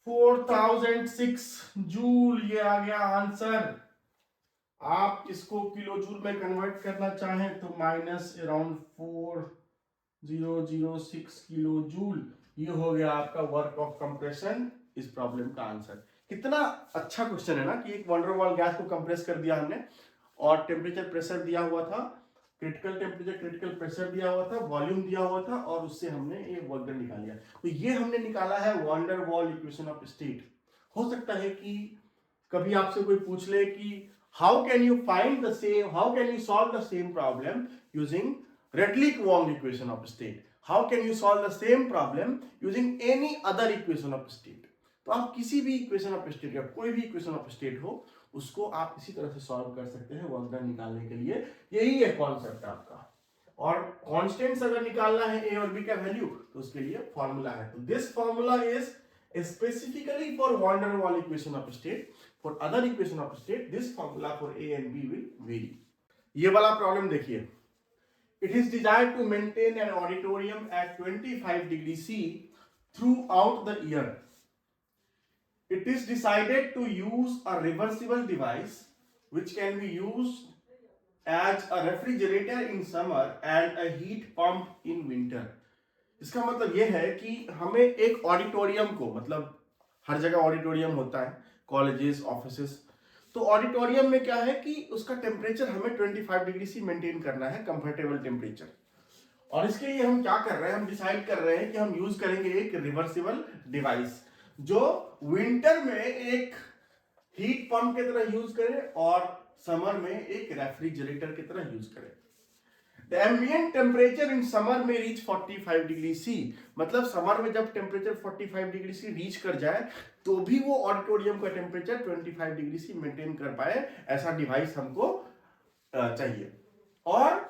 [SPEAKER 1] -4006 जूल। ये आ गया आंसर। आप इसको किलो जूल में कन्वर्ट करना चाहें तो माइनस अराउंड 4006 किलो जूल। ये हो गया आपका वर्क ऑफ कंप्रेशन, इस प्रॉब्लम का आंसर। कितना अच्छा क्वेश्चन है ना कि एक वंडर वॉल गैस को कंप्रेस कर दिया हमने और टेम्परेचर प्रेशर दिया हुआ था, क्रिटिकल टेम्परेचर क्रिटिकल प्रेशर दिया हुआ था, वॉल्यूम दिया हुआ था और उससे हमने ये वर्क डन निकाल लिया। तो ये हमने निकाला है wonder wall equation of state. हो सकता है कि कभी आपसे कोई पूछ ले कि how can you find the same, how can you solve the same problem using Redlich-Kwong equation of state, how can you solve the same problem using any other equation of state. तो आप किसी भी equation of state या कोई भी equation of state हो उसको आप इसी तरह से सॉल्व कर सकते हैं वर्क डन निकालने के लिए। यही है कॉन्सेप्ट आपका। और कांस्टेंट्स अगर निकालना है ए और बी का वैल्यू तो उसके लिए फॉर्मूला है। तो this formula is specifically for van der Waal equation of state. For other equation of state, this formula for A and B will vary. ये वाला प्रॉब्लम देखिए। It is desired to maintain an auditorium at 25 degrees C throughout the year. It is decided to use a reversible device which can be used as a refrigerator in summer and a heat pump in winter. इसका मतलब यह है कि हमें एक auditorium को, मतलब हर जगह ऑडिटोरियम होता है, कॉलेजेस, ऑफिसेस, तो ऑडिटोरियम में क्या है कि उसका टेम्परेचर हमें 25 डिग्री सी मेंटेन करना है, कंफर्टेबल टेम्परेचर। और इसके लिए हम क्या कर रहे हैं, हम डिसाइड कर रहे हैं कि हम यूज करेंगे एक रिवर्सिबल डिवाइस जो विंटर में एक हीट पंप की तरह यूज करें और समर में एक रेफ्रिजरेटर की तरह यूज करें। The ambient temperature in summer may reach 45 degree C। मतलब समर में जब टेम्परेचर 45 डिग्री C रीच कर जाए तो भी वो ऑडिटोरियम का टेम्परेचर 25 डिग्री C मेंटेन कर पाए, ऐसा डिवाइस हमको चाहिए। और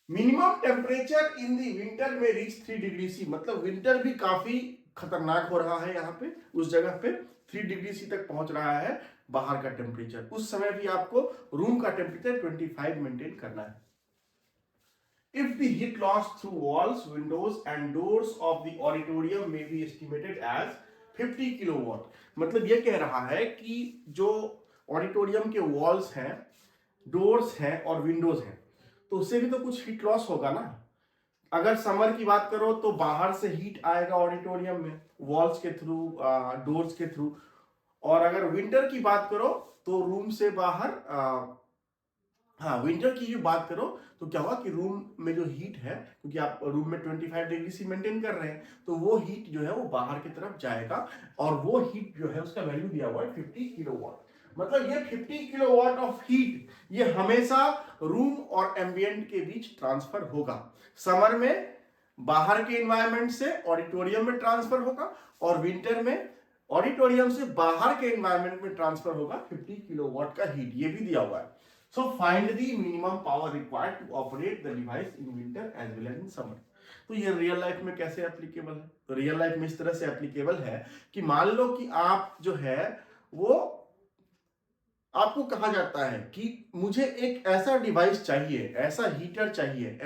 [SPEAKER 1] minimum temperature in the winter में रीच 3 डिग्री C। मतलब विंटर भी काफी खतरनाक हो रहा है, यहाँ पे उस जगह पे 3 डिग्री C तक पहुंच रहा है बाहर का टेम्परेचर। उस समय भी आपको रूम का टेम्परेचर 25 मेंटेन करना है। If the heat loss through walls, windows and doors of the auditorium may be estimated as 50 kilowatt. मतलब ये कह रहा है कि जो ऑडिटोरियम के वॉल्स हैं, डोर्स हैं और विंडोज हैं, तो उससे भी तो कुछ हीट लॉस होगा ना। अगर समर की बात करो तो बाहर से हीट आएगा ऑडिटोरियम में वॉल्स के थ्रू, डोर्स के थ्रू। और अगर विंटर की बात करो तो रूम से बाहर, हाँ विंटर की जो बात करो तो क्या हुआ कि रूम में जो हीट है, क्योंकि आप रूम में 25 डिग्री सी मेंटेन कर रहे हैं, तो वो हीट जो है वो बाहर की तरफ जाएगा और वो हीट जो है उसका वैल्यू दिया हुआ है 50 किलोवाट। मतलब ये 50 किलोवाट ऑफ हीट ये हमेशा रूम और एम्बियंट के बीच ट्रांसफर होगा। समर में बाहर के एनवायरमेंट से ऑडिटोरियम में ट्रांसफर होगा और विंटर में ऑडिटोरियम से बाहर के एनवायरमेंट में ट्रांसफर होगा 50 किलोवाट का हीट। ये भी दिया हुआ है। So find the minimum power required to operate the device in winter as well as in summer. तो ये रियल लाइफ में कैसे एप्लीकेबल है? तो रियल लाइफ में इस तरह से एप्लीकेबल है कि मान लो कि आप जो है वो, आपको कहा जाता है कि मुझे एक ऐसा डिवाइस चाहिए, ऐसा हीटर चाहिए,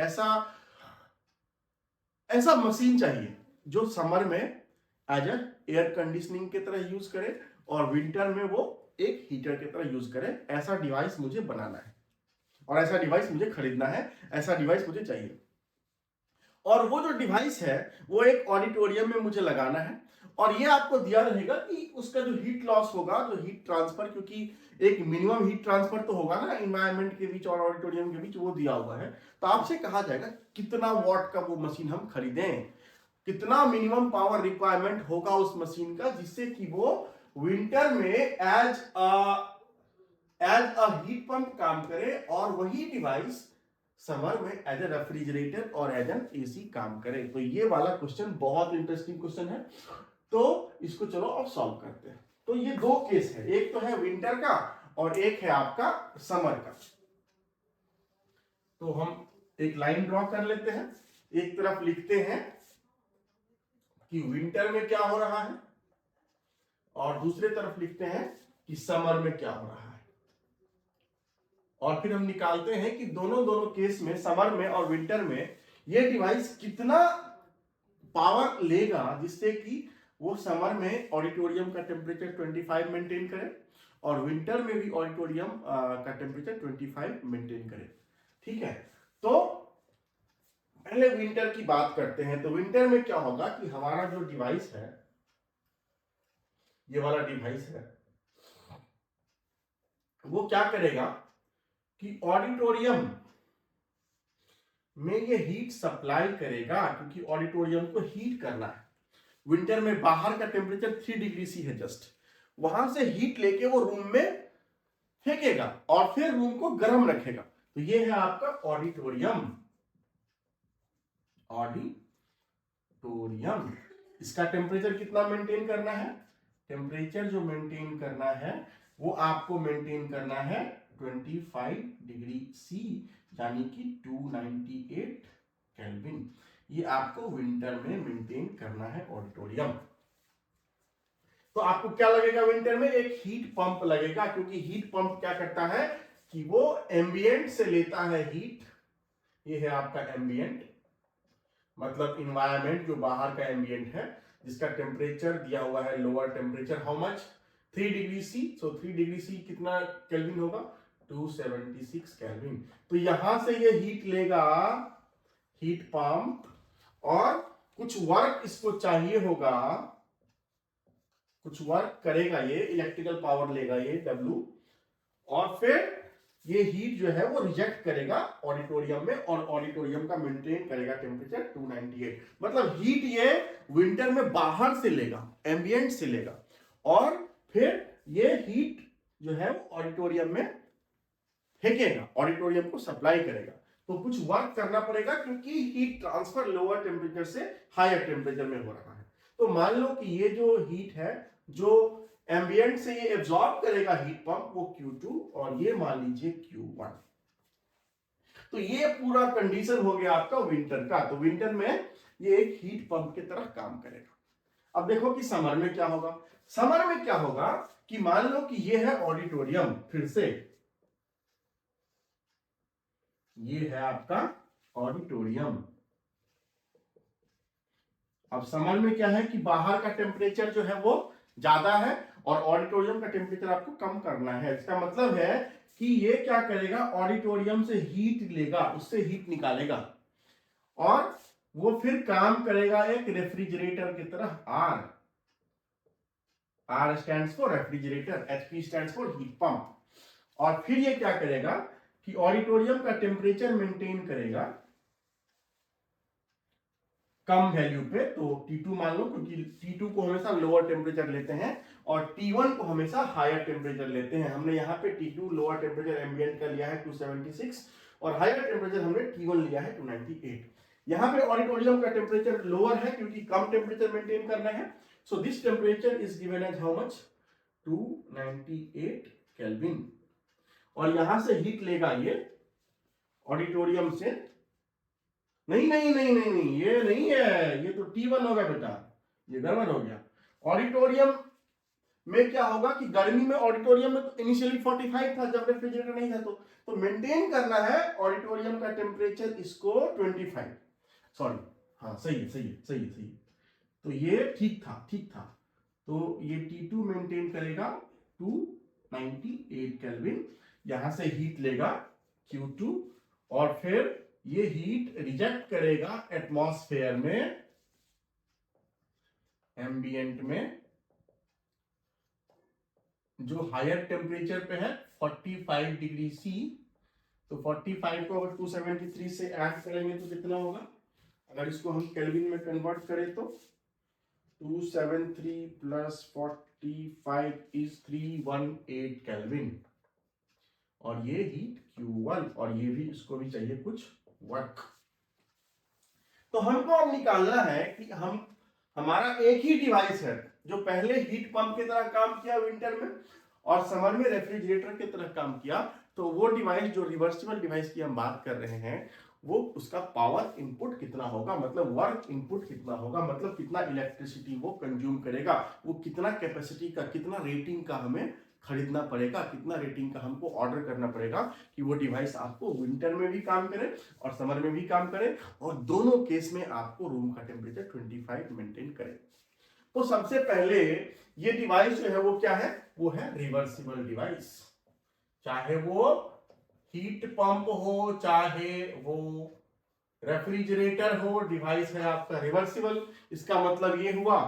[SPEAKER 1] ऐसा मशीन चाहिए जो समर में एज एयर कंडीशनिंग की तरह यूज करे और विंटर में वो एक हीटर की तरह यूज करे। ऐसा डिवाइस मुझे बनाना है और ऐसा डिवाइस मुझे खरीदना है, ऐसा डिवाइस मुझे चाहिए। और वो जो डिवाइस है वो एक ऑडिटोरियम में मुझे लगाना है और ये आपको दिया रहेगा कि उसका जो हीट लॉस होगा, जो हीट ट्रांसफर, क्योंकि एक मिनिमम हीट ट्रांसफर तो होगा ना एनवायरनमेंट के बीच और ऑडिटोरियम के बीच, वो दिया हुआ है। तो आपसे कहा जाएगा कितना वॉट का वो मशीन हम खरीदें, कितना मिनिमम पावर रिक्वायरमेंट होगा उस मशीन का, जिससे कि वो विंटर में एज अ हीट पंप काम करे और वही डिवाइस समर में एज ए रेफ्रिजरेटर और एज एन एसी काम करे। तो ये वाला क्वेश्चन बहुत इंटरेस्टिंग क्वेश्चन है, तो इसको चलो अब सॉल्व करते हैं। तो ये दो केस है, एक तो है विंटर का और एक है आपका समर का। तो हम एक लाइन ड्रॉ कर लेते हैं। एक तरफ लिखते हैं कि विंटर में क्या हो रहा है और दूसरे तरफ लिखते हैं कि समर में क्या हो रहा है। और फिर हम निकालते हैं कि दोनों केस में, समर में और विंटर में, ये डिवाइस कितना पावर लेगा जिससे कि वो समर में ऑडिटोरियम का टेम्परेचर 25 मेंटेन करे और विंटर में भी ऑडिटोरियम का टेम्परेचर 25 मेंटेन करे। ठीक है, तो पहले विंटर की बात करते हैं। तो विंटर में क्या होगा कि हमारा जो डिवाइस है, ये वाला डिवाइस है, वो क्या करेगा कि ऑडिटोरियम में ये हीट सप्लाई करेगा, क्योंकि ऑडिटोरियम को हीट करना है। विंटर में बाहर का टेम्परेचर 3 डिग्री सी है जस्ट, वहां से हीट लेके वो रूम में फेंकेगा और फिर रूम को गर्म रखेगा। तो ये है आपका ऑडिटोरियम। ऑडिटोरियम, इसका टेम्परेचर कितना मेंटेन करना है? टेम्परेचर जो मेंटेन करना है वो आपको मेंटेन करना है 25 डिग्री सी, यानी कि 298 केल्विन। ये आपको विंटर में मेंटेन करना है ऑडिटोरियम। तो आपको क्या लगेगा विंटर में? एक हीट पंप लगेगा, क्योंकि हीट पंप क्या करता है कि वो एम्बियंट से लेता है हीट। ये है आपका एम्बियंट, मतलब इन्वायरमेंट, जो बाहर का एम्बियंट है, जिसका टेम्परेचर दिया हुआ है, lower temperature how much 3 degree C. So 3 degree C कितना केल्विन होगा? 276 केल्विन। तो यहां से ये हीट लेगा हीट पंप, और कुछ वर्क इसको चाहिए होगा, कुछ वर्क करेगा, ये इलेक्ट्रिकल पावर लेगा ये W, और फिर ये हीट जो है वो रिजेक्ट करेगा ऑडिटोरियम में, और ऑडिटोरियम का मेंटेन करेगा टेम्परेचर 298। मतलब हीट ये विंटर में बाहर से लेगा, एम्बियंट से लेगा, और फिर ये हीट जो है वो ऑडिटोरियम में फेंकेगा, ऑडिटोरियम को सप्लाई करेगा। तो कुछ वर्क करना पड़ेगा, क्योंकि हीट ट्रांसफर लोअर टेम्परेचर से हायर टेम्परेचर में हो रहा है। तो मान लो कि ये जो हीट है, जो एम्बियंट से ये एब्जॉर्ब करेगा हीट पंप, वो Q2, और ये मान लीजिए Q1। तो ये पूरा कंडीशन हो गया आपका विंटर का। तो विंटर में ये एक हीट पंप की तरह काम करेगा। अब देखो कि समर में क्या होगा। समर में क्या होगा कि मान लो कि ये है ऑडिटोरियम, फिर से ये है आपका ऑडिटोरियम। अब समर में क्या है कि बाहर का टेम्परेचर जो है वो ज्यादा है और ऑडिटोरियम का टेम्परेचर आपको कम करना है। इसका मतलब है कि ये क्या करेगा, ऑडिटोरियम से हीट लेगा, उससे हीट निकालेगा, और वो फिर काम करेगा एक रेफ्रिजरेटर की तरह। R stands for refrigerator, HP stands for heat pump. और फिर ये क्या करेगा कि ऑडिटोरियम का टेम्परेचर मेंटेन करेगा कम वैल्यू पे। तो T2 मान लो, क्योंकि T2 को हमेशा लोअर टेम्परेचर लेते हैं और T1 को हमेशा हायर टेम्परेचर लेते हैं। हमने यहाँ पे T2 लोअर टेम्परेचर एम्बियंट का लिया है 276, और हायर टेम्परेचर हमने T1 लिया है 298। यहाँ पे ऑडिटोरियम का टेम्परेचर लोअर है, क्योंकि कम टेम्परेचर मेंटेन करना है। So this temperature is given as how much? 298 kelvin. और यहां से हीट लेगा ये ऑडिटोरियम से। नहीं नहीं नहीं नहीं नहीं, ये नहीं है, ये तो T1 होगा बेटा, ये गड़बड़ हो गया। ऑडिटोरियम में क्या होगा कि गर्मी में ऑडिटोरियम में तो इनिशियली 45 था जब रेफ्रिजरेटर नहीं था, तो मेंटेन करना है ऑडिटोरियम का टेम्परेचर इसको 25, सॉरी, हाँ सही है सही है सही है सही है। तो ये ठीक था ठीक था। तो ये T2 मेंटेन करेगा 298 केल्विन, यहां से हीट लेगा Q2, और फिर ये हीट रिजेक्ट करेगा एटमॉस्फेयर में, एम्बियंट में, जो हायर टेम्परेचर पे है 45 डिग्री सी। तो 45 को अगर 273 से ऐड करेंगे तो कितना होगा? अगर इसको हम केल्विन में कन्वर्ट करें तो 273 प्लस 45 इज 318 केल्विन, और ये हीट Q1, और ये भी, इसको भी चाहिए कुछ वर्क। तो हमको अब निकालना है कि हमारा एक ही डिवाइस है जो पहले हीट पंप की तरह काम किया विंटर में, और समर में रेफ्रिजरेटर की तरह काम किया। तो वो डिवाइस, जो रिवर्सिबल डिवाइस की हम बात कर रहे हैं, वो उसका पावर इनपुट कितना होगा, मतलब वर्क इनपुट कितना होगा, मतलब कितना इलेक्ट्रिसिटी वो कंज्यूम करेगा, वो कितना कैपेसिटी का, कितना रेटिंग का हमें खरीदना पड़ेगा, कितना रेटिंग का हमको ऑर्डर करना पड़ेगा कि वो डिवाइस आपको विंटर में भी काम करे और समर में भी काम करे और दोनों केस में आपको रूम का टेम्परेचर 25 मेंटेन करे। तो सबसे पहले ये डिवाइस जो है वो क्या है, वो है रिवर्सिबल डिवाइस। चाहे वो हीट पंप हो, चाहे वो रेफ्रिजरेटर हो, डिवाइस है आपका रिवर्सिबल। इसका मतलब ये हुआ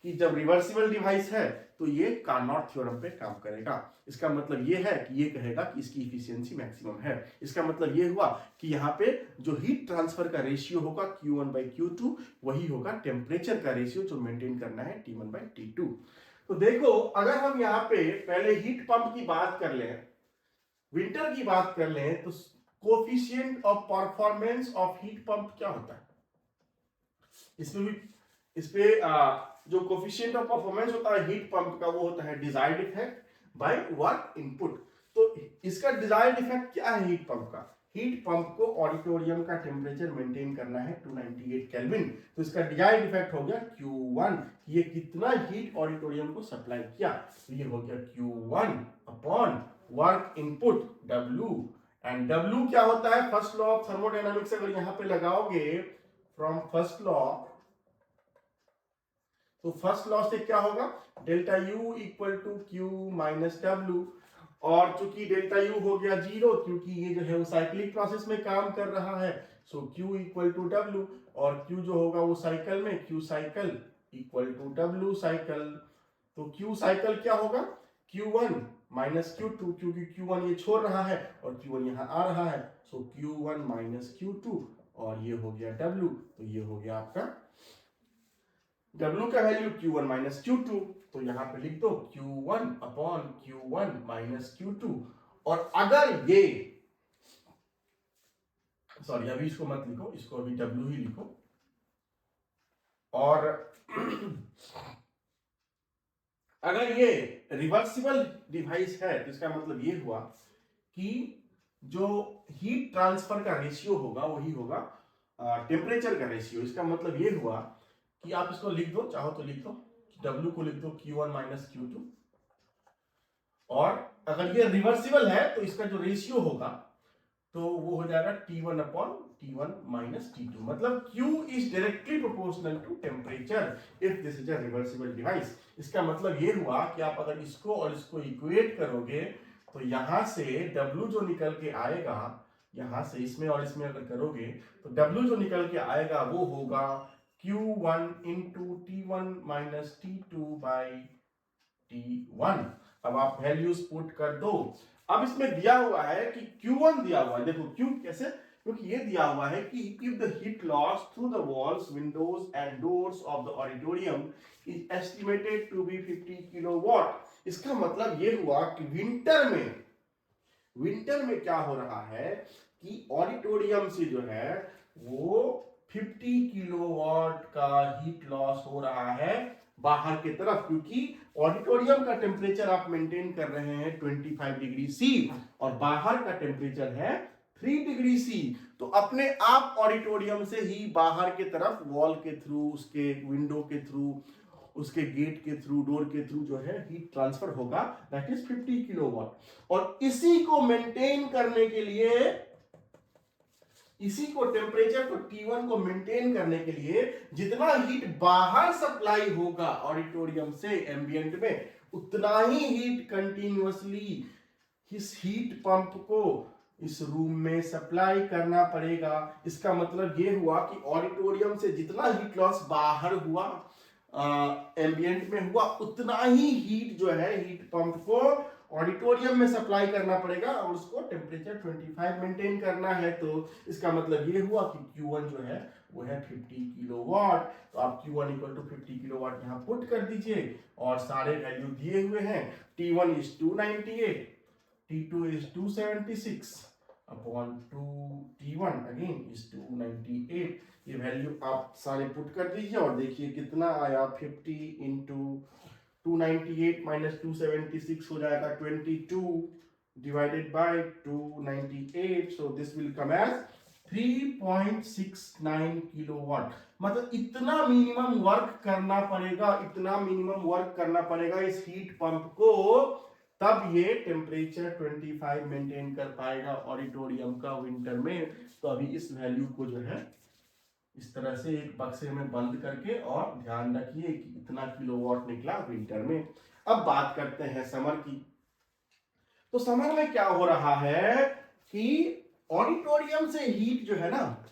[SPEAKER 1] कि जब रिवर्सिबल डिवाइस है तो ये कार्नोट थ्योरम पे काम करेगा। इसका मतलब ये है कि ये कहेगा कि इसकी इफिशियंसी मैक्सिमम है। इसका मतलब ये हुआ कि यहाँ पे जो हीट ट्रांसफर का रेशियो होगा Q1/Q2 वही होगा टेम्परेचर का रेशियो जो मेंटेन करना है T1/T2। तो देखो, अगर हम यहाँ पे पहले हीट पंप की बात कर लें, विंटर की बात कर लें, तो coefficient of performance of heat pump क्या होता है, इसमें भी इस पे जो कोफिशिएंट ऑफ परफॉर्मेंस होता है हीट पंप का वो होता है desired effect by work input. तो इसका डिजायर्ड इफेक्ट क्या है हीट पंप का? हीट पंप को ऑडिटोरियम का टेम्परेचर मेंटेन करना है 298 केल्विन। तो इसका डिजायर्ड इफेक्ट हो गया Q1, ये कितना हीट ऑडिटोरियम को सप्लाई किया, तो ये हो गया Q1 upon work input W। And W क्या होता है? फर्स्ट लॉ ऑफ थर्मोडायनामिक्स अगर यहां पे लगाओगे फ्रॉम फर्स्ट लॉ, तो फर्स्ट लॉ से क्या होगा, delta U equal to Q minus W। और चूंकि डेल्टा U हो गया 0 क्योंकि ये जो है वो साइक्लिक प्रोसेस में काम कर रहा है, so Q equal to W। और Q जो होगा वो साइकिल में, Q cycle equal to W cycle. तो Q साइकिल क्या होगा, Q1 माइनस Q2, क्योंकि Q1 ये छोड़ रहा है और Q1 यहाँ आ रहा है, सो Q1 माइनस Q2 और ये हो गया W। तो ये हो गया आपका W का वैल्यू Q1 माइनस Q2। तो यहां पे लिख दो Q1 upon Q1 minus Q2। और अगर ये, सॉरी अभी इसको मत लिखो, इसको अभी W ही लिखो। और अगर ये रिवर्सिबल डिवाइस है तो इसका मतलब ये हुआ कि जो हीट ट्रांसफर का रेशियो होगा वही होगा टेम्परेचर का रेशियो। इसका मतलब ये हुआ कि आप इसको लिख दो, चाहो तो लिख दो, W को लिख दो Q1 माइनस Q2। और अगर ये रिवर्सिबल है तो इसका जो रेशियो होगा तो वो हो जाएगा T1 upon T1 minus T2। मतलब Q is directly proportional to temperature if this is a reversible device. इसका मतलब ये हुआ कि आप अगर इसको और इसको इक्वेट करोगे तो यहां से W जो निकल के आएगा, यहां से इसमें और इसमें अगर करोगे तो W जो निकल के आएगा वो होगा Q1 into T1 minus T2 by T1। अब आप वैल्यूज पुट कर दो। अब इसमें दिया हुआ है कि Q1 दिया हुआ है, देखो Q कैसे, क्योंकि ये दिया हुआ है कि if the heat loss through the walls, windows and doors of the auditorium is estimated to be 50 kilowatt. इसका मतलब ये हुआ कि विंटर में क्या हो रहा है कि ऑडिटोरियम से जो है वो 50 किलोवाट का हीट लॉस हो रहा है बाहर की तरफ, क्योंकि ऑडिटोरियम का टेम्परेचर आप मेंटेन कर रहे हैं 25 डिग्री सी और बाहर का टेम्परेचर है 3 डिग्री सी। तो अपने आप ऑडिटोरियम से ही बाहर के तरफ वॉल के थ्रू, उसके विंडो के थ्रू, उसके गेट के थ्रू, डोर के थ्रू जो है हीट ट्रांसफर होगा, दैट इज 50 किलोवाट। और इसी को मेंटेन करने के लिए, इसी को टेम्परेचर को T1 को मेंटेन करने के लिए जितना हीट बाहर सप्लाई होगा ऑडिटोरियम से एम्बिएंट में, उतना ही हीट कंटिन्यूअसली इस हीट पंप को इस रूम में सप्लाई करना पड़ेगा। इसका मतलब ये हुआ कि ऑडिटोरियम से जितना हीट लॉस बाहर हुआ एम्बिएंट में हुआ, उतना ही हीट जो है हीट पंप को ऑडिटोरियम में सप्लाई करना पड़ेगा और उसको टेम्परेचर 25 मेंटेन करना है। तो इसका मतलब ये हुआ कि Q1 जो है वो है 50 किलोवाट। तो आप Q1 इक्वल टू 50 किलोवाट यहाँ पुट कर दीजिए और सारे वैल्यू दिए हुए हैं। T1 is 298, T2 is 276 upon 2T1 again is 298। ये वैल्यू आप सारे पुट कर दीजिए और देखिए कितना आया, 50 इंटू 298 माइनस 276 हो जाएगा 22 divided by 298। So this will come as 3.69 kilowatt. मतलब इतना मिनिमम वर्क करना पड़ेगा, इतना मिनिमम वर्क करना पड़ेगा इस हीट पंप को तब ये टेम्परेचर 25 मेंटेन कर पाएगा ऑडिटोरियम का विंटर में। तो अभी इस वैल्यू को जो है इस तरह से एक बक्से में बंद करके और ध्यान रखिए कि इतना किलोवाट निकला विंटर में। अब बात करते हैं समर की। तो समर में क्या हो रहा है कि ऑडिटोरियम से हीट जो है ना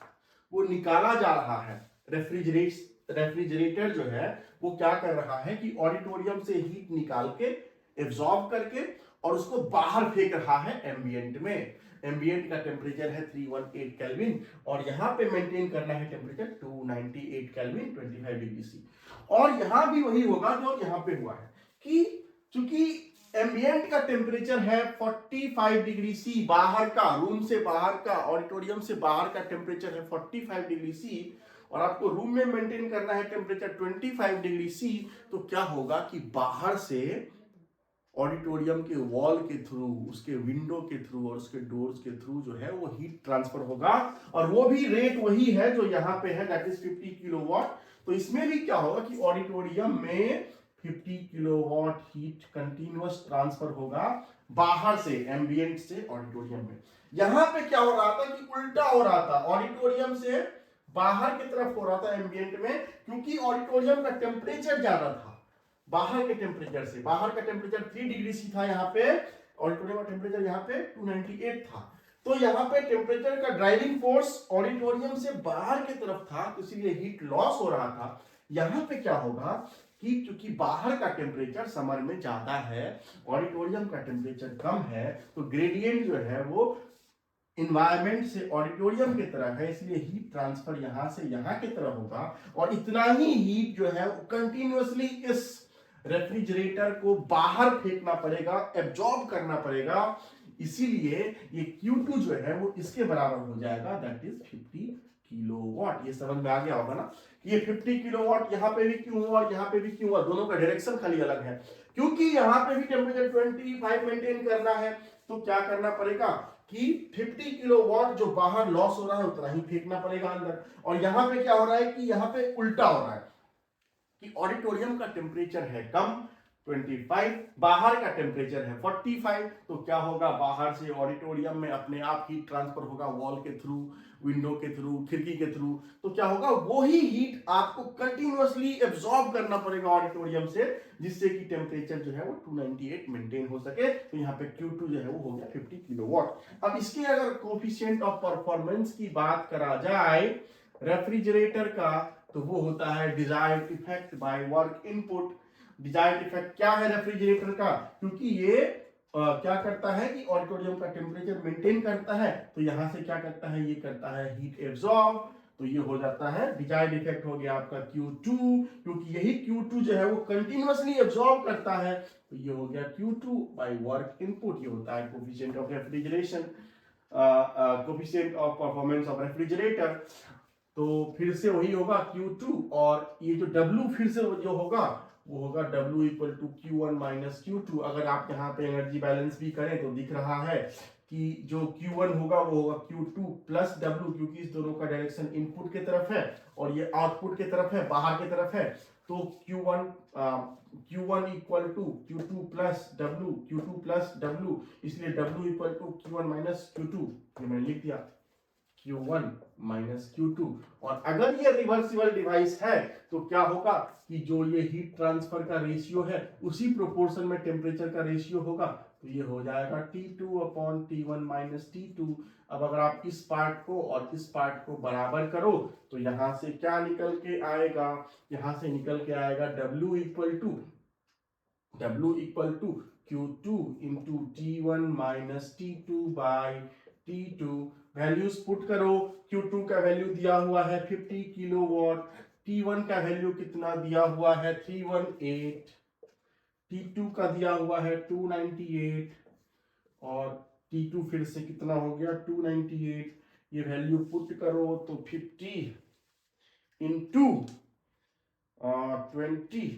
[SPEAKER 1] वो निकाला जा रहा है। रेफ्रिजरेटर जो है वो क्या कर रहा है कि ऑडिटोरियम से हीट निकाल के एब्जॉर्ब करके और उसको बाहर फेंक रहा है एम्बियंट में। एम्बियंट का टेम्परेचर है 318 केल्विन और यहां पे मेंटेन करना है टेम्परेचर 298 केल्विन 25 डिग्री सी। और यहां भी वही होगा जो यहां पे हुआ है कि चूंकि एम्बियंट का टेम्परेचर है 45 डिग्री सी, बाहर का, रूम से बाहर का, ऑडिटोरियम से बाहर का टेम्परेचर है 45 डिग्री सी और आपको रूम में मेंटेन करना है टेम्परेचर 25 डिग्री सी। तो क्या होगा कि बाहर से ऑडिटोरियम के वॉल के थ्रू, उसके विंडो के थ्रू और उसके डोर्स के थ्रू जो है वो हीट ट्रांसफर होगा और वो भी रेट वही है जो यहां पे है, दैट इज 50 किलोवाट। तो इसमें भी क्या होगा कि ऑडिटोरियम में 50 किलोवाट हीट कंटिन्यूअस ट्रांसफर होगा बाहर से, एम्बियंट से ऑडिटोरियम में। यहां पे क्या हो रहा था कि उल्टा हो रहा था, ऑडिटोरियम से बाहर की तरफ हो रहा था एम्बियंट में, क्योंकि ऑडिटोरियम का टेम्परेचर ज्यादा था बाहर के टेम्परेचर से। बाहर का टेम्परेचर 3 डिग्री सी था यहाँ पे, ऑडिटोरियम का टेम्परेचर यहाँ पे 298 था। तो यहाँ पे टेम्परेचर का ड्राइविंग फोर्स ऑडिटोरियम से बाहर की तरफ था, तो इसीलिए हीट लॉस हो रहा था। यहाँ पे क्या होगा कि क्योंकि बाहर का टेम्परेचर समर में ज्यादा है, ऑडिटोरियम का टेम्परेचर कम है, तो ग्रेडियंट जो है वो इन्वायरमेंट से ऑडिटोरियम की तरह है, इसलिए हीट ट्रांसफर यहां से यहां की तरह होगा और इतना ही हीट जो है कंटिन्यूअसली इस रेफ्रिजरेटर को बाहर फेंकना पड़ेगा, एब्जॉर्ब करना पड़ेगा। इसीलिए ये Q2 जो है वो इसके बराबर हो जाएगा, दैट इज 50 किलोवाट। ये समझ में आ गया होगा ना कि ये 50 किलोवाट यहाँ पे भी क्यों हुआ और यहाँ पे भी क्यों हुआ, दोनों का डायरेक्शन खाली अलग है। क्योंकि यहाँ पे भी टेम्परेचर 25 मेंटेन करना है, तो क्या करना पड़ेगा कि 50 किलोवाट जो बाहर लॉस हो रहा है उतना ही फेंकना पड़ेगा अंदर। और यहां पे क्या हो रहा है कि यहां पे उल्टा हो रहा है कि ऑडिटोरियम का टेम्परेचर है कम 25, बाहर का टेम्परेचर है 45। तो क्या होगा, बाहर से ऑडिटोरियम में अपने आप हीट ट्रांसफर होगा वॉल के थ्रू, विंडो के थ्रू, खिड़की के थ्रू। तो क्या होगा, वो ही हीट आपको कंटिन्यूअसली एब्जॉर्ब करना पड़ेगा ऑडिटोरियम से, जिससे कि टेम्परेचर जो है वो 298 मेंटेन हो सके। तो यहाँ पे Q2 जो है वो हो गया 50 किलोवाट। अब इसके अगर कोफिशिएंट ऑफ परफॉर्मेंस की बात करा जाए रेफ्रिजरेटर का, तो वो होता है desired effect by work input. Desired effect क्या है रेफ्रिजरेटर का, क्योंकि ये क्या करता है कि ऑडिटोरियम का टेम्परेचर मेंटेन करता है, तो यहां से क्या करता है, ये करता है हीट एब्जॉर्ब। तो ये हो जाता है डिजायर्ड इफेक्ट हो गया आपका Q2, क्योंकि यही Q2 जो है वो कंटिन्यूअसली एब्जॉर्ब करता है। तो ये हो गया Q2 बाय वर्क इनपुट। ये होता है coefficient of refrigeration, coefficient of performance of refrigerator. तो फिर से वही होगा Q2 और ये जो W फिर से जो होगा वो होगा W equal to Q1 minus Q2। अगर आप यहाँ पे एनर्जी बैलेंस भी करें तो दिख रहा है कि जो Q1 होगा वो होगा Q2 प्लस W, क्योंकि इस दोनों का डायरेक्शन इनपुट की तरफ है और ये आउटपुट की तरफ है, बाहर की तरफ है। तो Q1 equal to Q2 plus W, Q2 plus W, इसलिए W equal to Q1 minus Q2, ये मैंने लिख दिया Q1 माइनस Q2। और अगर ये रिवर्सिबल डिवाइस है तो क्या होगा कि जो ये हीट ट्रांसफर का रेशियो है उसी प्रोपोर्शन में टेम्परेचर का रेशियो होगा। तो ये हो जाएगा T2 upon T1 minus T2। अब अगर आप इस पार्ट को और इस पार्ट को बराबर करो तो यहां से क्या निकल के आएगा, यहां से निकल के आएगा W equal to Q2 into T1 minus T2 by T2। Values put करो, Q2 का वैल्यू दिया हुआ है 50 किलोवाट, T1 का वैल्यू कितना दिया हुआ है 318, T2 का दिया हुआ है 298 और T2 फिर से कितना हो गया 298। ये वैल्यू पुट करो तो 50 into 20,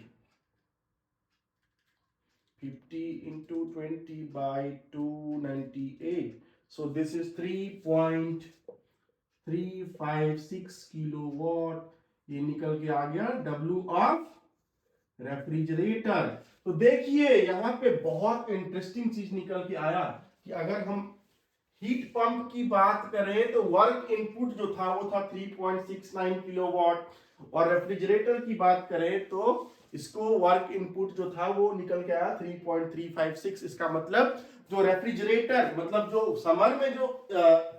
[SPEAKER 1] 50 into 20 by 298. So this is 3.356 kilowatt. ये निकल के आ गया W ऑफ रेफ्रिजरेटर। तो देखिए यहाँ पे बहुत इंटरेस्टिंग चीज निकल के आया कि अगर हम हीट पंप की बात करें तो वर्क इनपुट जो था वो था 3.69 किलोवाट, और रेफ्रिजरेटर की बात करें तो इसको वर्क इनपुट जो था वो निकल के आया 3.356। इसका मतलब जो रेफ्रिजरेटर, मतलब जो समर में जो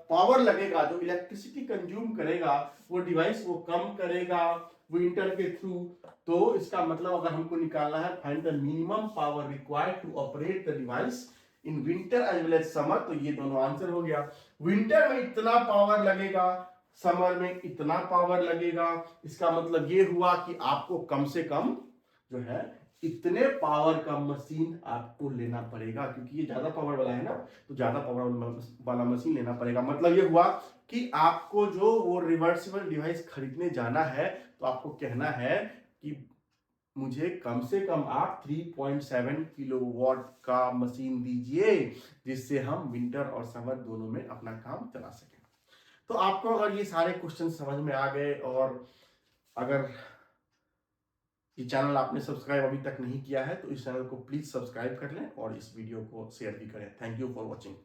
[SPEAKER 1] पावर लगेगा, जो इलेक्ट्रिसिटी कंज्यूम करेगा, वो डिवाइस वो कम करेगा विंटर के थ्रू। तो इसका मतलब अगर हमको निकालना है find the minimum power required to operate the device in winter as well as summer, तो ये दोनों आंसर हो गया। विंटर में इतना पावर लगेगा, समर में इतना पावर लगेगा। इसका मतलब ये हुआ कि आपको कम से कम जो है इतने पावर का मशीन आपको लेना पड़ेगा, क्योंकि ये ज्यादा पावर वाला है ना, तो ज्यादा पावर वाला मशीन लेना पड़ेगा। मतलब ये हुआ कि आपको जो वो रिवर्सिबल डिवाइस खरीदने जाना है तो आपको कहना है कि मुझे कम से कम आप 3.7 किलोवाट का मशीन दीजिए, जिससे हम विंटर और समर दोनों में अपना काम चला सकें। तो आपको अगर ये सारे क्वेश्चन समझ में आ गए, और अगर ये चैनल आपने सब्सक्राइब अभी तक नहीं किया है तो इस चैनल को प्लीज सब्सक्राइब कर लें और इस वीडियो को शेयर भी करें। Thank you for watching.